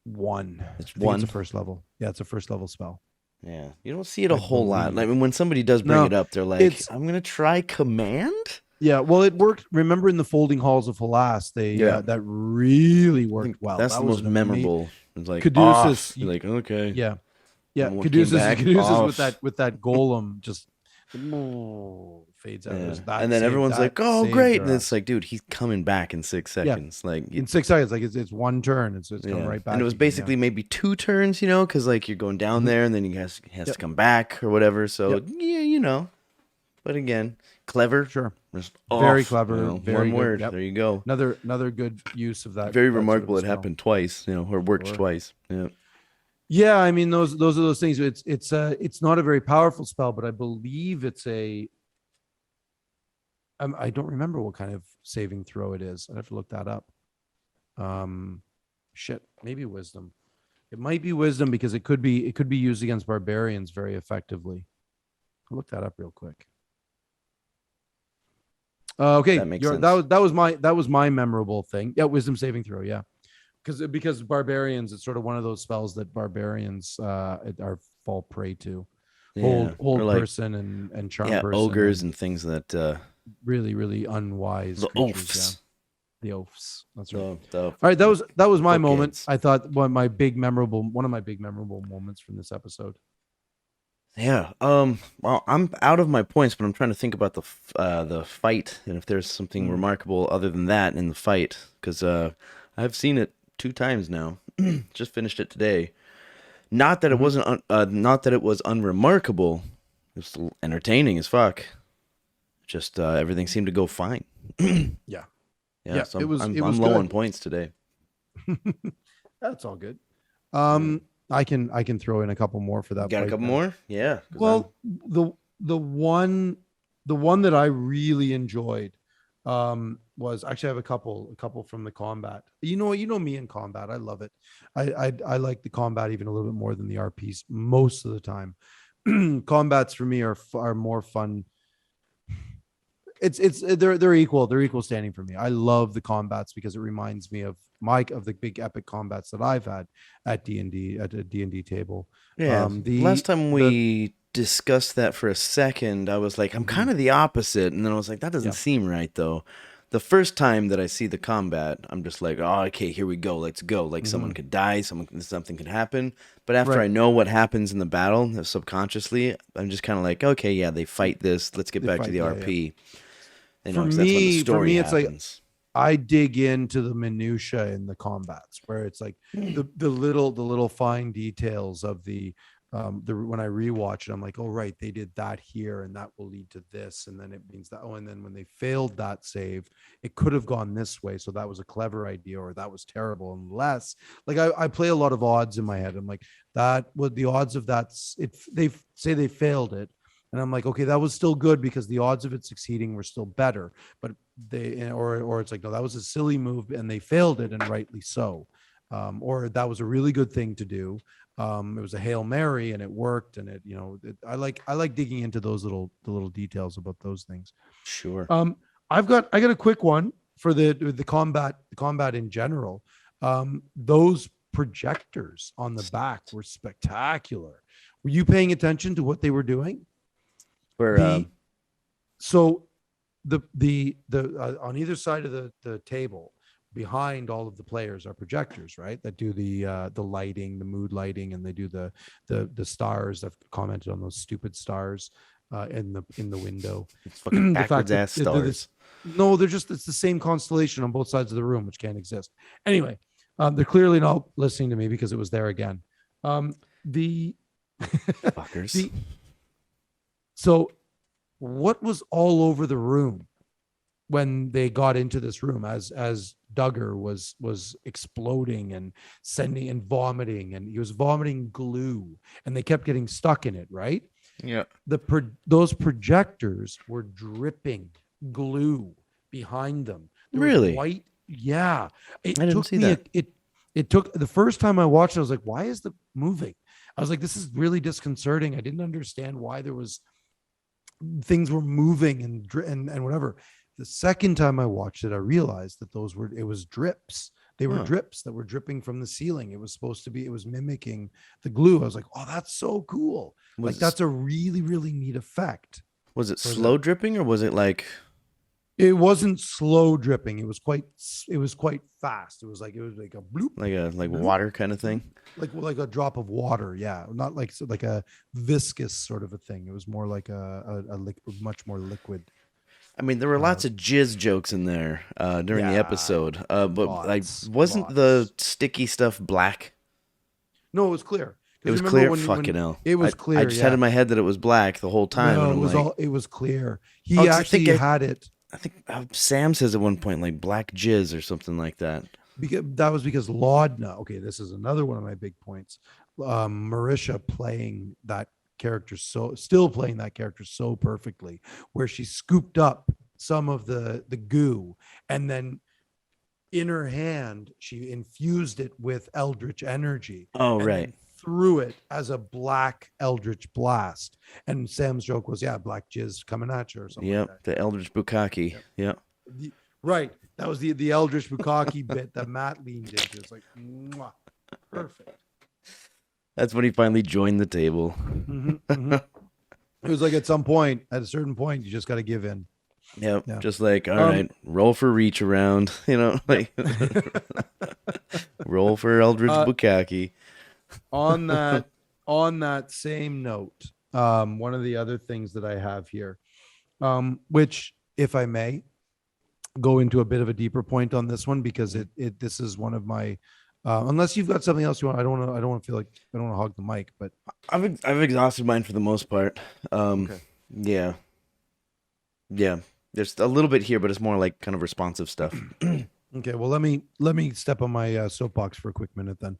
1. It's I think 1. it's a first level. Yeah, it's a first level spell. Yeah, you don't see it a I whole lot. Like believe. when somebody does bring No, it up, they're like, it's "I'm gonna try command." yeah. Well, it worked. Remember in the folding halls of Halas, Yeah. that really I think worked well. that's That the was most an amazing memorable. It's like Caduceus. off. You're like, okay. Yeah, yeah. And what came back Caduceus off. with that golem just fades out. Yeah. That And then saved everyone's like, "Oh, saved great!" their And it's ass. like, dude, he's coming back in 6 seconds. Like, In 6 seconds. Like it's one turn. It's coming yeah. right And it back was again. basically maybe 2 turns, because like you're going down Mhm. there, and then he has Yep. to come back or whatever. So Yep. yeah. But again, clever. Sure. Just Very off, clever. Very one good. word. Yep. There you go. Another good use of that. Very that sort of remarkable. a It spell. happened twice, or worked Sure. twice. Yeah. Yeah, I mean those are those things. It's not a very powerful spell, but I believe it's a. I don't remember what kind of saving throw it is. I'd have to look that up. Shit, maybe wisdom. It might be wisdom because it could be used against barbarians very effectively. I'll look that up real quick. Okay, That makes sense. that was my memorable thing. Yeah, wisdom saving throw. Yeah, because barbarians, it's sort of one of those spells that barbarians are fall prey to. Yeah. Hold Or like, person and charm yeah, person. ogres and things that really, really unwise the creatures. oafs. Yeah. The oafs. That's right. The All right, that was my bookends. moment. I thought one of my big memorable moments from this episode. Yeah. Well, I'm out of my points, but I'm trying to think about the fight and if there's something remarkable other than that in the fight, because I've seen it 2 times now. Just finished it today. Not that it wasn't not that it was unremarkable. It was still entertaining as fuck. Just everything seemed to go fine. Yeah. Yeah. So it was I'm good. low on points today. That's all good. I can throw in a couple more for that. Got a fight couple then. more? Yeah. 'Cause Well, the one that I really enjoyed was actually I have a couple from the combat. You know me in combat. I love it. I like the combat even a little bit more than the RPs most of the time. Combats for me are more fun. They're equal standing for me. I love the combats because it reminds me of the big epic combats that I've had at D&D at a D&D table. Yeah. Last time we discussed that for a second, I was like, I'm kind of the opposite. And then I was like, that doesn't seem right, though. The first time that I see the combat, I'm just like, oh, okay, here we go. Let's go. Like someone could die, something could happen. But after I know what happens in the battle, subconsciously, I'm just kind of like, okay, yeah, they fight this. Let's get back to the RP. You know, 'cause that's when the story it's happens. like I dig into the minutia in the combats where it's like the little fine details of the when I rewatch it, I'm like, oh right, they did that here, and that will lead to this, and then it means that. Oh, and then when they failed that save, it could have gone this way, so that was a clever idea, or that was terrible. Unless, like, I play a lot of odds in my head. I'm like, that would the odds of that they say they failed it, and I'm like, okay, that was still good because the odds of it succeeding were still better. But or it's like, no, that was a silly move and they failed it, and rightly so. Or that was a really good thing to do. It was a Hail Mary and it worked, and I like digging into those little details about those things. Sure. I got a quick one for the combat in general. Those projectors on the back were spectacular. Were you paying attention to what they were doing? So the on either side of the table behind all of the players are projectors, right? That do the lighting, the mood lighting, and they do the stars. I've commented on those stupid stars in the window. It's fucking The fact backwards that ass they're this, stars. no, they're just it's the same constellation on both sides of the room, which can't exist. Anyway, they're clearly not listening to me because it was there again. The Fuckers. the so what was all over the room when they got into this room as Duggar was exploding and sending and vomiting, and he was vomiting glue, and they kept getting stuck in it, right? Yeah. Those projectors were dripping glue behind them. There was Really? white. Yeah. I didn't see that. It took the first time I watched it, I was like, why is the moving? I was like, this is really disconcerting. I didn't understand why there was things were moving and whatever. The second time I watched it, I realized that it was drips. They were drips that were dripping from the ceiling. It was mimicking the glue. I was like, oh, that's so cool. That's a really, really neat effect. Was it slow dripping or was it like? It wasn't slow dripping. It was quite fast. It was like a bloop, Like a bloop, water kind of thing? like a drop of water. Yeah. Not like a viscous sort of a thing. It was more like a liquid, much more liquid. I mean, there were lots of jizz jokes in there during the episode, but wasn't the sticky stuff black? No, it was clear. It was clear. Fucking hell! It was clear. I just had in my head that it was black the whole time. No, and it was clear. He actually had it. I think Sam says at one point like black jizz or something like that. That was because Laudna. Okay, this is another one of my big points. Marisha playing that character still playing that character so perfectly, where she scooped up some of the goo and then in her hand she infused it with eldritch energy. Oh, right. Threw it as a black eldritch blast, and Sam's joke was, yeah, black jizz coming at you or something. Yep, like that. The eldritch bukkake. Yep. Right, that was the eldritch bukkake bit that Matt leaned into. It's like, mwah, perfect. That's when he finally joined the table. Mm-hmm, mm-hmm. It was like at a certain point, you just got to give in. Yep. Yeah. Just like, all right, roll for reach around, like roll for eldritch bukkake. On that same note, one of the other things that I have here, which, if I may, go into a bit of a deeper point on this one, because this is one of my. Unless you've got something else you want, I don't want to feel like I don't want to hog the mic, but I've exhausted mine for the most part. Okay. Yeah. There's a little bit here, but it's more like kind of responsive stuff. Okay. Well, let me step on my soapbox for a quick minute then.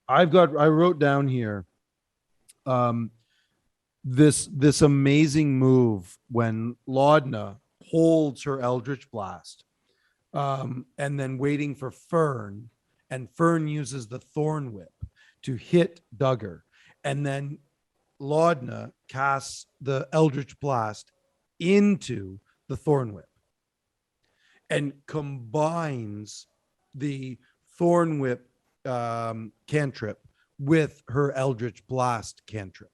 I wrote down here, this amazing move when Laudna holds her Eldritch Blast, and then waiting for Fern, and Fern uses the Thorn Whip to hit Duggar, and then Laudna casts the Eldritch Blast into the Thorn Whip and combines the Thorn Whip cantrip with her Eldritch Blast cantrip,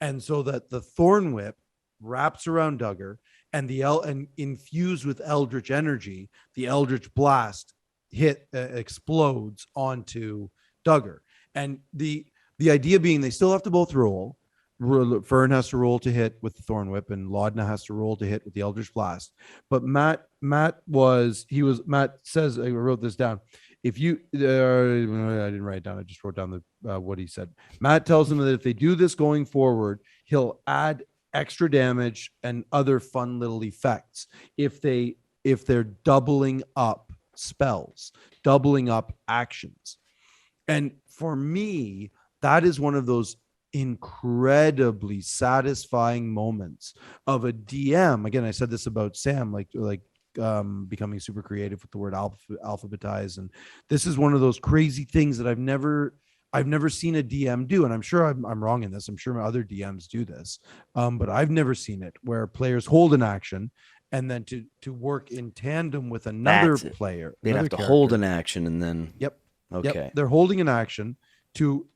and so that the Thorn Whip wraps around Duggar, and and infused with Eldritch energy, the Eldritch Blast explodes onto Duggar. And the idea being they still have to both roll. Fern has to roll to hit with the Thorn Whip, and Laudna has to roll to hit with the Eldritch Blast. But Matt says, I wrote this down. If you, I didn't write it down. I just wrote down what he said. Matt tells them that if they do this going forward, he'll add extra damage and other fun little effects if they're doubling up spells, doubling up actions. And for me, that is one of those incredibly satisfying moments of a DM. Again, I said this about Sam, like becoming super creative with the word alphabetize, and this is one of those crazy things that I've never seen a DM do, and I'm sure I'm wrong in this. I'm sure other DMs do this, but I've never seen it where players hold an action and then to work in tandem with another player. They'd have to hold an action and then. Yep. Okay. Yep. They're holding an action to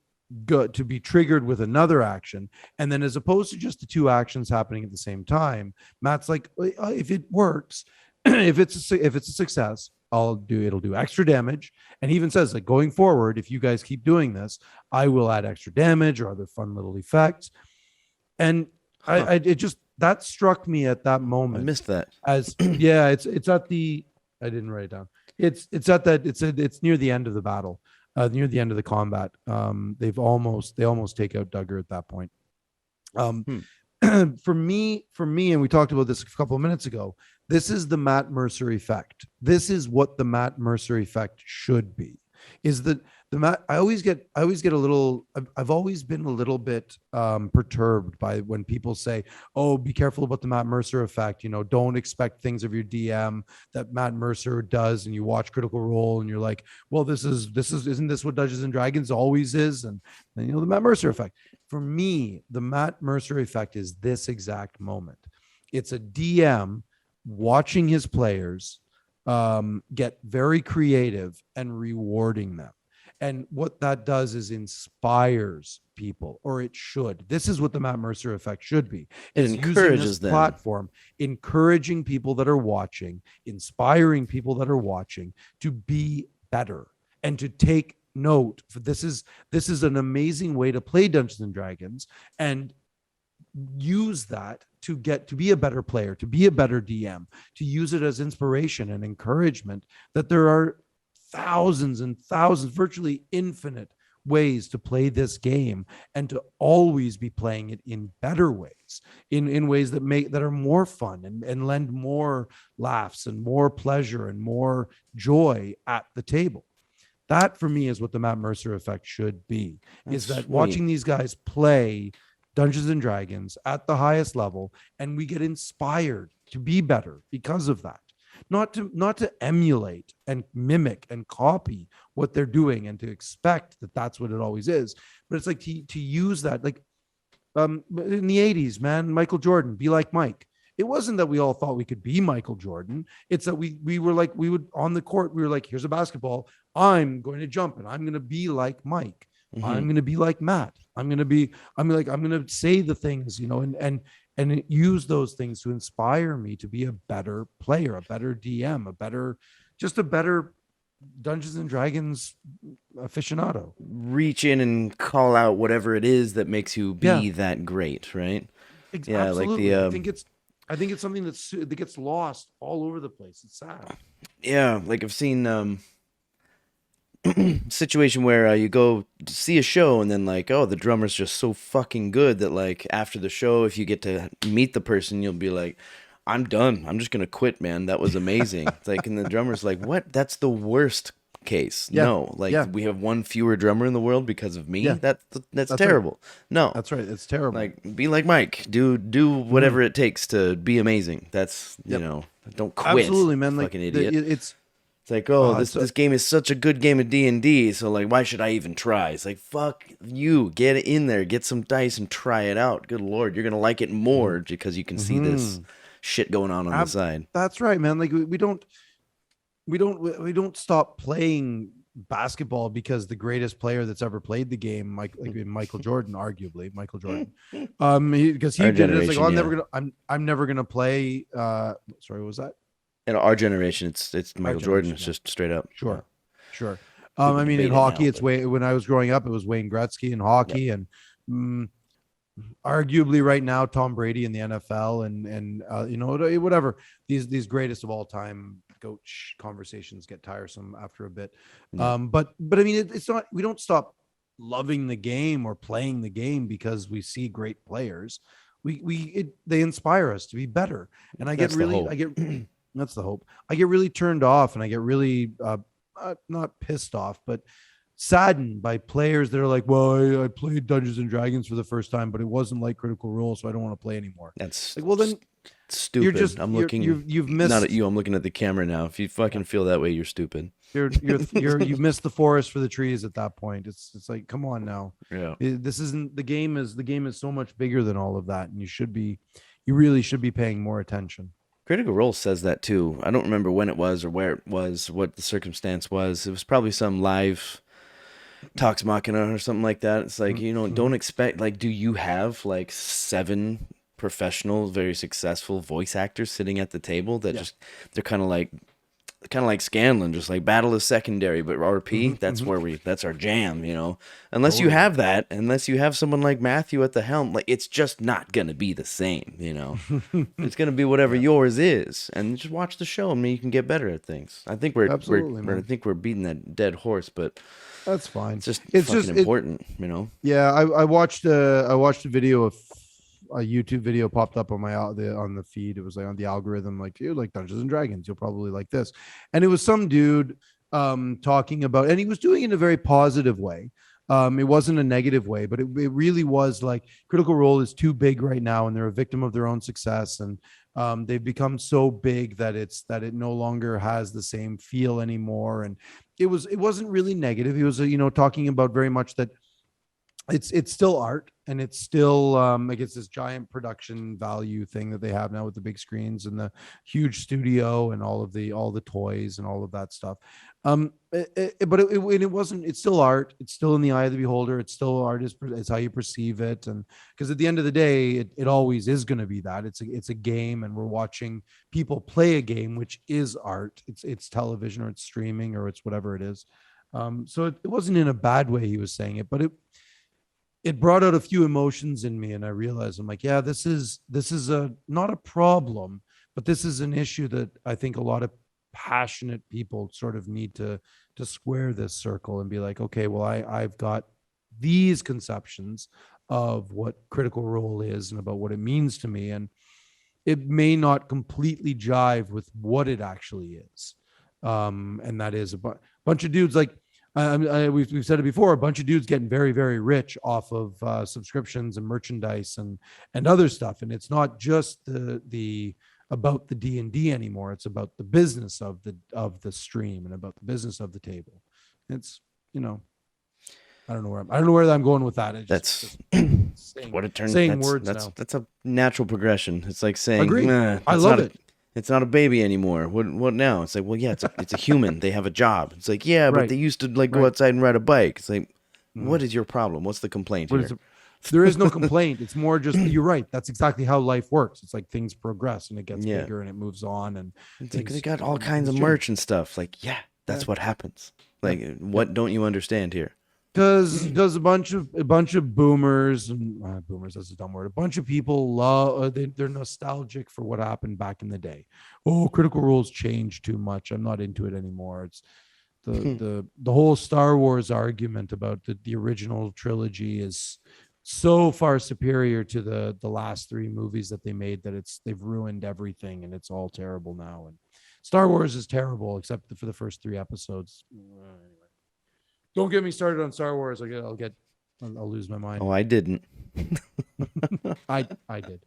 be triggered with another action, and then as opposed to just the two actions happening at the same time, Matt's like, if it works, if it's a success, it'll do extra damage. And he even says like going forward, if you guys keep doing this, I will add extra damage or other fun little effects. And it just, that struck me at that I moment missed that. as, yeah, it's at the, I didn't write it down. It's at that, it's near the end of the battle, near the end of the combat. They almost take out Duggar at that point. For me, and we talked about this a couple of minutes ago, this is the Matt Mercer effect. This is what the Matt Mercer effect should be. Is that the Matt? I always get a little. I've always been a little bit perturbed by when people say, "Oh, be careful about the Matt Mercer effect." You know, don't expect things of your DM that Matt Mercer does, and you watch Critical Role, and you're like, "Well, this is isn't this what Dungeons and Dragons always is?" And you know, the Matt Mercer effect. For me, the Matt Mercer effect is this exact moment. It's a DM watching his players get very creative and rewarding them. And what that does is inspires people, or it should. This is what the Matt Mercer effect should be. It It's encourages using this them. platform, encouraging people that are watching, inspiring people that are watching to be better and to take note. This is an amazing way to play Dungeons and Dragons, and use that to get to be a better player, to be a better DM, to use it as inspiration and encouragement that there are thousands and thousands, virtually infinite ways to play this game, and to always be playing it in better ways, in ways that are more fun and lend more laughs and more pleasure and more joy at the table. That for me is what the Matt Mercer effect should be. Is that watching these guys play Dungeons and Dragons at the highest level, and we get inspired to be better because of that. Not to emulate and mimic and copy what they're doing and to expect that that's what it always is, but it's like to use that, like in the 80s, man, Michael Jordan, be like Mike. It wasn't that we all thought we could be Michael Jordan. It's that we were like, we would on the court, we were like, here's a basketball, I'm going to jump and I'm going to be like Mike. Mm-hmm. I'm going to be like Matt. I'm going to say the things, you know, and use those things to inspire me to be a better player, a better DM, a better Dungeons and Dragons aficionado. Reach in and call out whatever it is that makes you be that great, right? Yeah, absolutely. Like I think it's something that gets lost all over the place. It's sad. Yeah, like I've seen situation where you go to see a show and then like, oh, the drummer's just so fucking good that like after the show, if you get to meet the person, you'll be like, I'm done. I'm just gonna quit, man. That was amazing. It's like, and the drummer's like, what? That's the worst case. Yeah. No, like we have one fewer drummer in the world because of me. Yeah. That's terrible. Right. No, that's right. It's terrible. Like, be like Mike. Do whatever it takes to be amazing. That's you know, don't quit. Absolutely, man. Like, fucking idiot. It's like, oh, this game is such a good game of D&D, so like, why should I even try? It's like, fuck you, get in there, get some dice and try it out. Good Lord, you're gonna like it more because you can see this shit going on the side. That's right, man. Like we don't stop playing basketball because the greatest player that's ever played the game, Michael Jordan, arguably Michael Jordan, because he did it. It's like, oh, I'm never gonna play. Sorry, what was that? In our generation, it's Michael Jordan. It's just straight up. Sure. I mean, in hockey, when I was growing up, it was Wayne Gretzky in hockey, and arguably right now, Tom Brady in the NFL, and you know, whatever. These greatest of all time GOAT conversations get tiresome after a bit. But I mean, it's not. We don't stop loving the game or playing the game because we see great players. They inspire us to be better, and that's the hope. I get really turned off and I get really not pissed off, but saddened by players that are like, well, I played Dungeons and Dragons for the first time, but it wasn't like Critical Role, so I don't want to play anymore. That's like, well, then stupid. You've missed. Not at you. I'm looking at the camera now. If you fucking feel that way, you're stupid. You've missed the forest for the trees at that point. It's like, come on now. Yeah. This isn't the game is so much bigger than all of that, and you really should be paying more attention. Critical Role says that too. I don't remember when it was or where it was, what the circumstance was. It was probably some live Talks Machina or something like that. It's like, you know, don't expect, like, do you have like 7 professional, very successful voice actors sitting at the table that just, they're kind of like kind of like Scanlan, just like battle is secondary, but RP, Hmm. that's Hmm. that's our jam, you know. Unless you Totally. have that, unless you have someone like Matthew at the helm, like it's just not gonna be the same, you know. It's gonna be whatever Yeah, yours is, and just watch the show, and you can get better at things. I think absolutely, I man. think we're beating that dead horse, but That's fine. it's just It's fucking just it. important, you know. Yeah, I watched a video of a YouTube video popped up on my on the feed. It was like on the algorithm, like you like Dungeons and Dragons, you'll probably like this. And it was some dude talking about, and he was doing it in a very positive way. It wasn't a negative way, but it really was like Critical Role is too big right now, and they're a victim of their own success, and they've become so big that it no longer has the same feel anymore. And it wasn't really negative. He was talking about very much that it's still art, and it's still like it's this giant production value thing that they have now with the big screens and the huge studio and all the toys and all of that stuff. But it wasn't. It's still art. It's still in the eye of the beholder. It's still art. It's how you perceive it. And because at the end of the day, it always is going to be that it's a game, and we're watching people play a game, which is art. It's television, or it's streaming, or it's whatever it is. So it wasn't in a bad way he was saying it, but it brought out a few emotions in me, and I realized, I'm like, yeah, this is a not a problem, but this is an issue that I think a lot of passionate people sort of need to square this circle and be like, okay, well, I've got these conceptions of what Critical Role is and about what it means to me, and it may not completely jive with what it actually is. And that is bunch of dudes like we've said it before, a bunch of dudes getting very, very rich off of subscriptions and merchandise and other stuff. And it's not just the about the D&D anymore. It's about the business of the stream and about the business of the table. It's, you know, I don't know where I'm going with that. It's That's just saying, what it turns. saying words now. That's a natural progression. It's like saying, Agree. nah, I love it. it's not a baby anymore. What now? It's like, well, yeah, it's a human. They have a job. It's like, yeah, but Right. they used to like go Right. outside and ride a bike. It's like, Mm. what is your problem? What's the complaint What here? is it? There is no complaint. It's more just, you're right. That's exactly how life works. It's like things progress and it gets Yeah. bigger and it moves on, and It's like things, they got all kinds of change. merch and stuff. Like, yeah, that's Yeah. what happens. Like, what don't you understand here? Because a bunch of boomers, and boomers, that's a dumb word, a bunch of people love they're nostalgic for what happened back in the day. Oh, Critical Role's changed too much, I'm not into it anymore. It's the whole Star Wars argument about the original trilogy is so far superior to the last three movies that they made that they've ruined everything, and it's all terrible now. And Star Wars is terrible except for the first three episodes. Anyway, don't get me started on Star Wars. I'll lose my mind. Oh, I didn't. I did.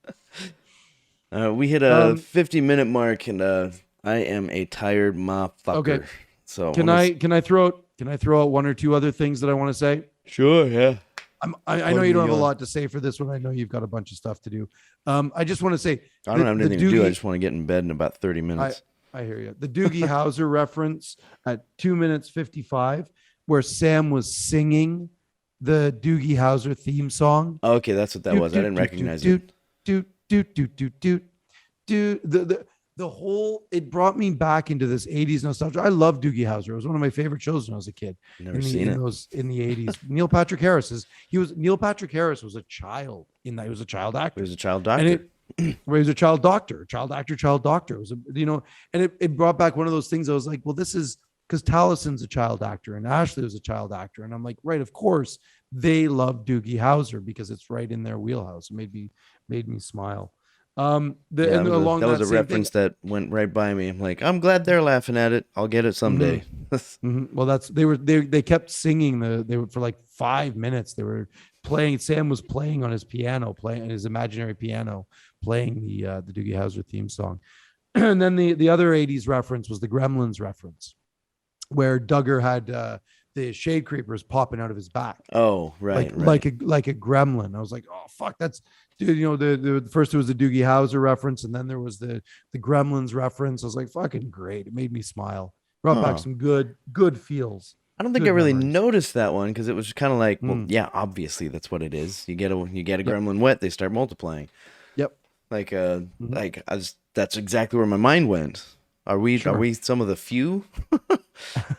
We hit a 50-minute mark, and I am a tired motherfucker. Okay. So Can I throw out one or two other things that I want to say? Sure, yeah. I know you don't have a lot to say for this one. I know you've got a bunch of stuff to do. I just want to say I don't have anything to do. I just want to get in bed in about 30 minutes. I hear you. The Doogie Howser reference at 2 minutes 55, where Sam was singing the Doogie Howser theme song. Okay, that's what that was. I didn't recognize it. The whole, it brought me back into this 80s nostalgia. I love Doogie Howser. It was one of my favorite shows when I was a kid. Never seen it. In the 80s. Neil Patrick Harris was a child in that. He was a child actor. He was a child doctor. He was a child doctor, child actor, child doctor. It was and it brought back one of those things. I was like, well, this is because Taliesin's a child actor and Ashley was a child actor. And I'm like, right, of course they love Doogie Howser because it's right in their wheelhouse. It made me smile. That was a reference that went right by me. I'm like, I'm glad they're laughing at it. I'll get it someday. Mm-hmm. Well, they kept singing they were for like 5 minutes. They were playing. Sam was playing on his piano, playing his imaginary piano, playing the Doogie Howser theme song. And then the other 80s reference was the Gremlins reference, where Duggar had the shade creepers popping out of his back. Oh, right. Like a gremlin. I was like, oh fuck, that's, dude. The first was the Doogie Howser reference, and then there was the Gremlins reference. I was like, fucking great. It made me smile. Brought back some good feels. I don't think I really noticed that one because it was kind of like, well, yeah, obviously that's what it is. You get a gremlin wet, they start multiplying. Yep. That's exactly where my mind went. Are we Sure. some of the few?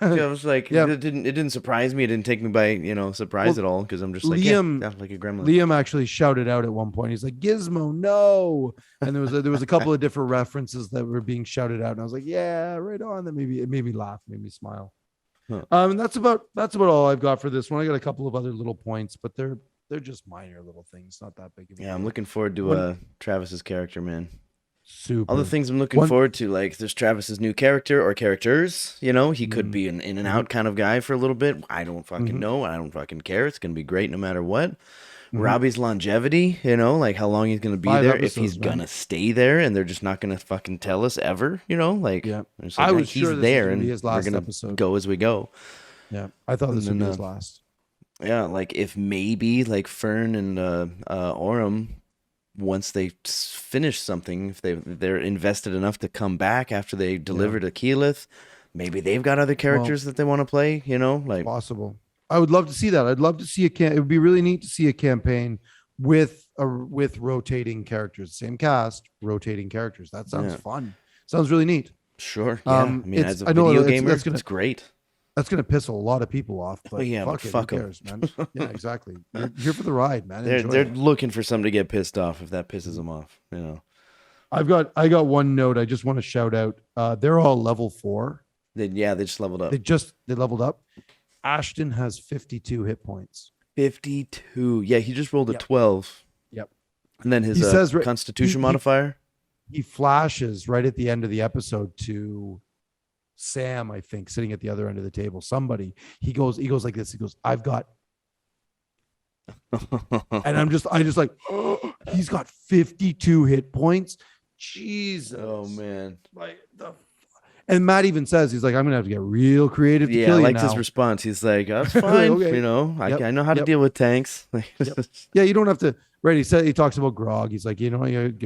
I was like, Yeah. it didn't surprise me. It didn't take me by surprise Well, at all because I'm just like, yeah, Liam yeah, like a gremlin. Liam actually shouted out at one point. He's like, "Gizmo, no!" And there was a couple of different references that were being shouted out, and I was like, "Yeah, right on." That it made me laugh, made me smile. Huh. And that's about all I've got for this one. I got a couple of other little points, but they're just minor little things, not that big of a Yeah, I'm deal. looking forward to One Travis's character, man. All the super things I'm looking one. forward to, like there's Travis's new character or characters. He could Mm, be an in and hmm out kind of guy for a little bit. I don't fucking hmm know. I don't fucking care. It's gonna be great no matter what. hmm Robbie's longevity, like how long he's gonna be Five there, if he's episodes, man. gonna stay there, and they're just not gonna fucking tell us ever, like Yeah, it's I like was he's sure this was there gonna be and his we're last gonna episode. go as we go. Yeah, I thought And this would then be his last. yeah, like if maybe like Fern and Orem, once they finish something, if they're invested enough to come back after they Yeah, deliver to Keyleth, maybe they've got other well, characters that they want to play, like possible. I would love to see that. I'd love to see It would be really neat to see a campaign with rotating characters, same cast, rotating characters. That sounds yeah, fun. Sounds really neat. sure, yeah. I mean, It's as a I know video it's gamer, that's gonna it's great. that's gonna piss a lot of people off, Oh but yeah, but fuck it, who fuck them. cares, man? Yeah, exactly. You're here for the ride, man. They're Enjoy they're it. looking for something to get pissed off if that pisses them off. I got one note I just want to shout out. They're all level 4. They just leveled up. They leveled up. Ashton has 52 hit points. 52. Yeah, he just rolled a Yep. 12. Yep. And then his He says Constitution he modifier. he flashes right at the end of the episode to Sam, I think, sitting at the other end of the table. Somebody. He goes like this. He goes, "I've got," and I just like, oh, he's got 52 hit points. Jesus. Oh man. Like and Matt even says he's like, "I'm gonna have to get real creative to Yeah, I kill you liked now." his response. He's like, "That's fine. Okay. Yep. I know how to Yep. deal with tanks." Yep. Yeah, you don't have to. Right? He talks about Grog. He's like, you don't have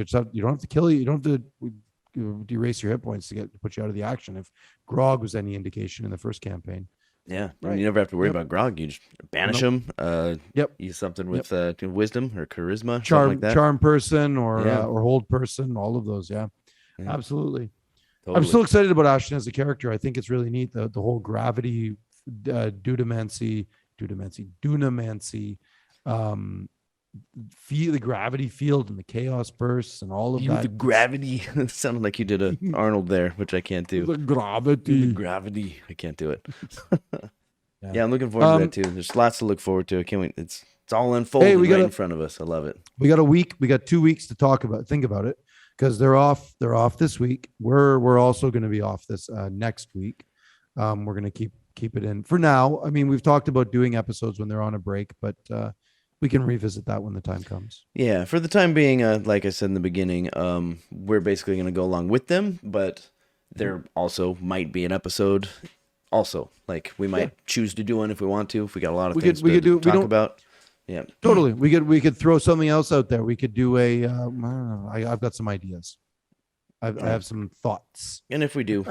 to kill you. You don't have to erase your hit points to put you out of the action. If Grog was any indication in the first campaign. Yeah, Right. you never have to worry Yep. about Grog. You just banish Nope. him. Yep. Use something with wisdom or charisma, something Charm, like that. charm person Yeah. or hold person. All of those. Yeah, Yeah. absolutely. I'm Totally. still excited about Ashton as a character. I think it's really neat. The whole gravity, dunamancy, feel the gravity field and the chaos bursts and all of You that. the gravity. It sounded like you did a Arnold there, which I can't do. The The gravity. gravity. I can't do it. Yeah. Yeah, I'm looking forward to that too. There's lots to look forward to. I can't wait. It's all unfolding right in front of us. I love it. We got a week. We got 2 weeks to think about it, because they're off. They're off this week. We're also going to be off this next week. We're going to keep it in for now. I mean, we've talked about doing episodes when they're on a break, but we can revisit that when the time comes. Yeah, for the time being, like I said in the beginning, we're basically going to go along with them, but there also might be an episode. Also, like we might choose to do one if we want to. If we got a lot of things to talk about. Yeah, Totally. We could throw something else out there. We could do a. I don't know. I've got some ideas. I have some thoughts. and if we do,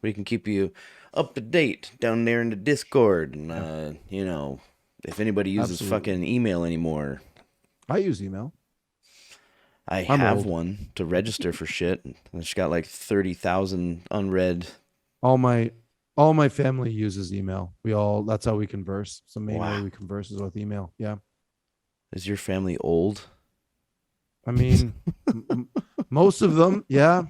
we can keep you up to date down there in the Discord, and if anybody uses Absolutely. fucking email anymore, I use email. I I'm have old. one to register for shit. And it's got like 30,000 unread. All my family uses email. That's how we converse. It's the main way Wow. we converse is with email. Yeah. Is your family old? I mean, most of them. Yeah.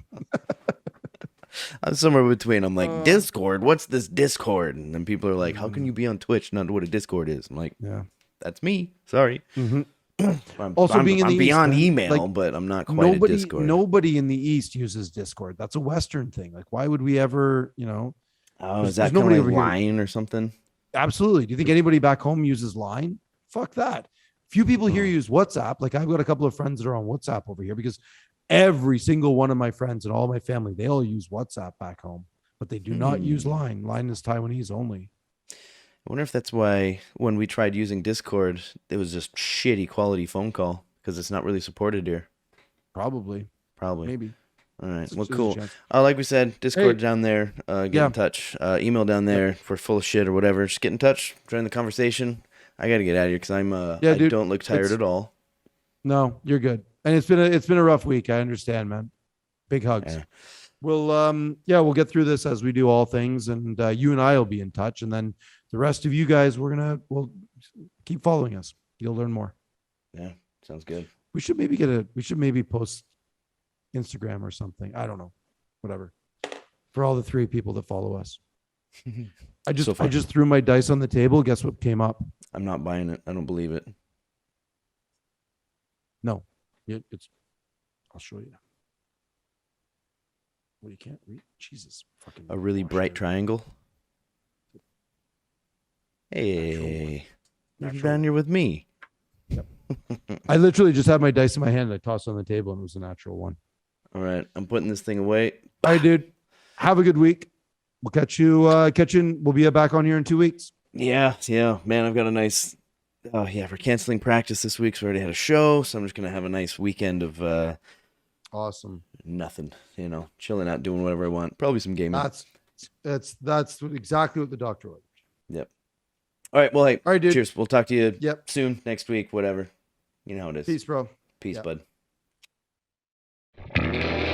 I'm somewhere between. I'm like, Discord? What's this Discord? And then people are like, how can you be on Twitch not know what a Discord is? I'm like, Yeah. that's me. Sorry. Mm-hmm. Also, being in I'm the beyond East, man, email, like, but I'm not quite a Discord. Nobody in the East uses Discord. That's a Western thing. Like, why would we ever, Oh, is there's that kind nobody of over like here. Line or something? Absolutely. Do you think anybody back home uses Line? Fuck that. Few people here use WhatsApp. Like, I've got a couple of friends that are on WhatsApp over here, because every single one of my friends and all my family, they all use WhatsApp back home, but they do not use Line. Line is Taiwanese only. I wonder if that's why when we tried using Discord, it was just shitty quality phone call because it's not really supported here. Probably. Maybe. All right. There's Well, a cool. chance. Like we said, Discord Hey. down there. Get Yeah. in touch. Email down there if we're full of shit or whatever. Just get in touch. Join the conversation. I got to get out of here because I dude, don't look tired it's- at all. No, you're good. And it's been a rough week. I understand, man. Big hugs. Yeah. we'll get through this as we do all things, and you and I will be in touch, and then the rest of you guys, we'll keep following us. You'll learn more. Yeah, sounds good. We should maybe post Instagram or something. I don't know, whatever, for all the 3 people that follow us. I just threw my dice on the table. Guess what came up? I'm not buying it. I don't believe it. No, I'll show you. Well, you can't read. Jesus, fucking. A really bright triangle. Hey, you're down here with me. Yep. I literally just had my dice in my hand. And I tossed it on the table, and it was a natural one. All right, I'm putting this thing away. All right, dude. Have a good week. We'll catch you. We'll be back on here in 2 weeks. Yeah, man. I've got a nice. Oh yeah, we're canceling practice this week, so we already had a show. So I'm just gonna have a nice weekend of Awesome. nothing. Chilling out, doing whatever I want. Probably some gaming. That's exactly what the doctor ordered. Yep. All right. Well, hey. All right, dude. Cheers. We'll talk to you. Yep. Soon, next week, whatever. You know how it is. Peace, bro. Peace, Yep. bud.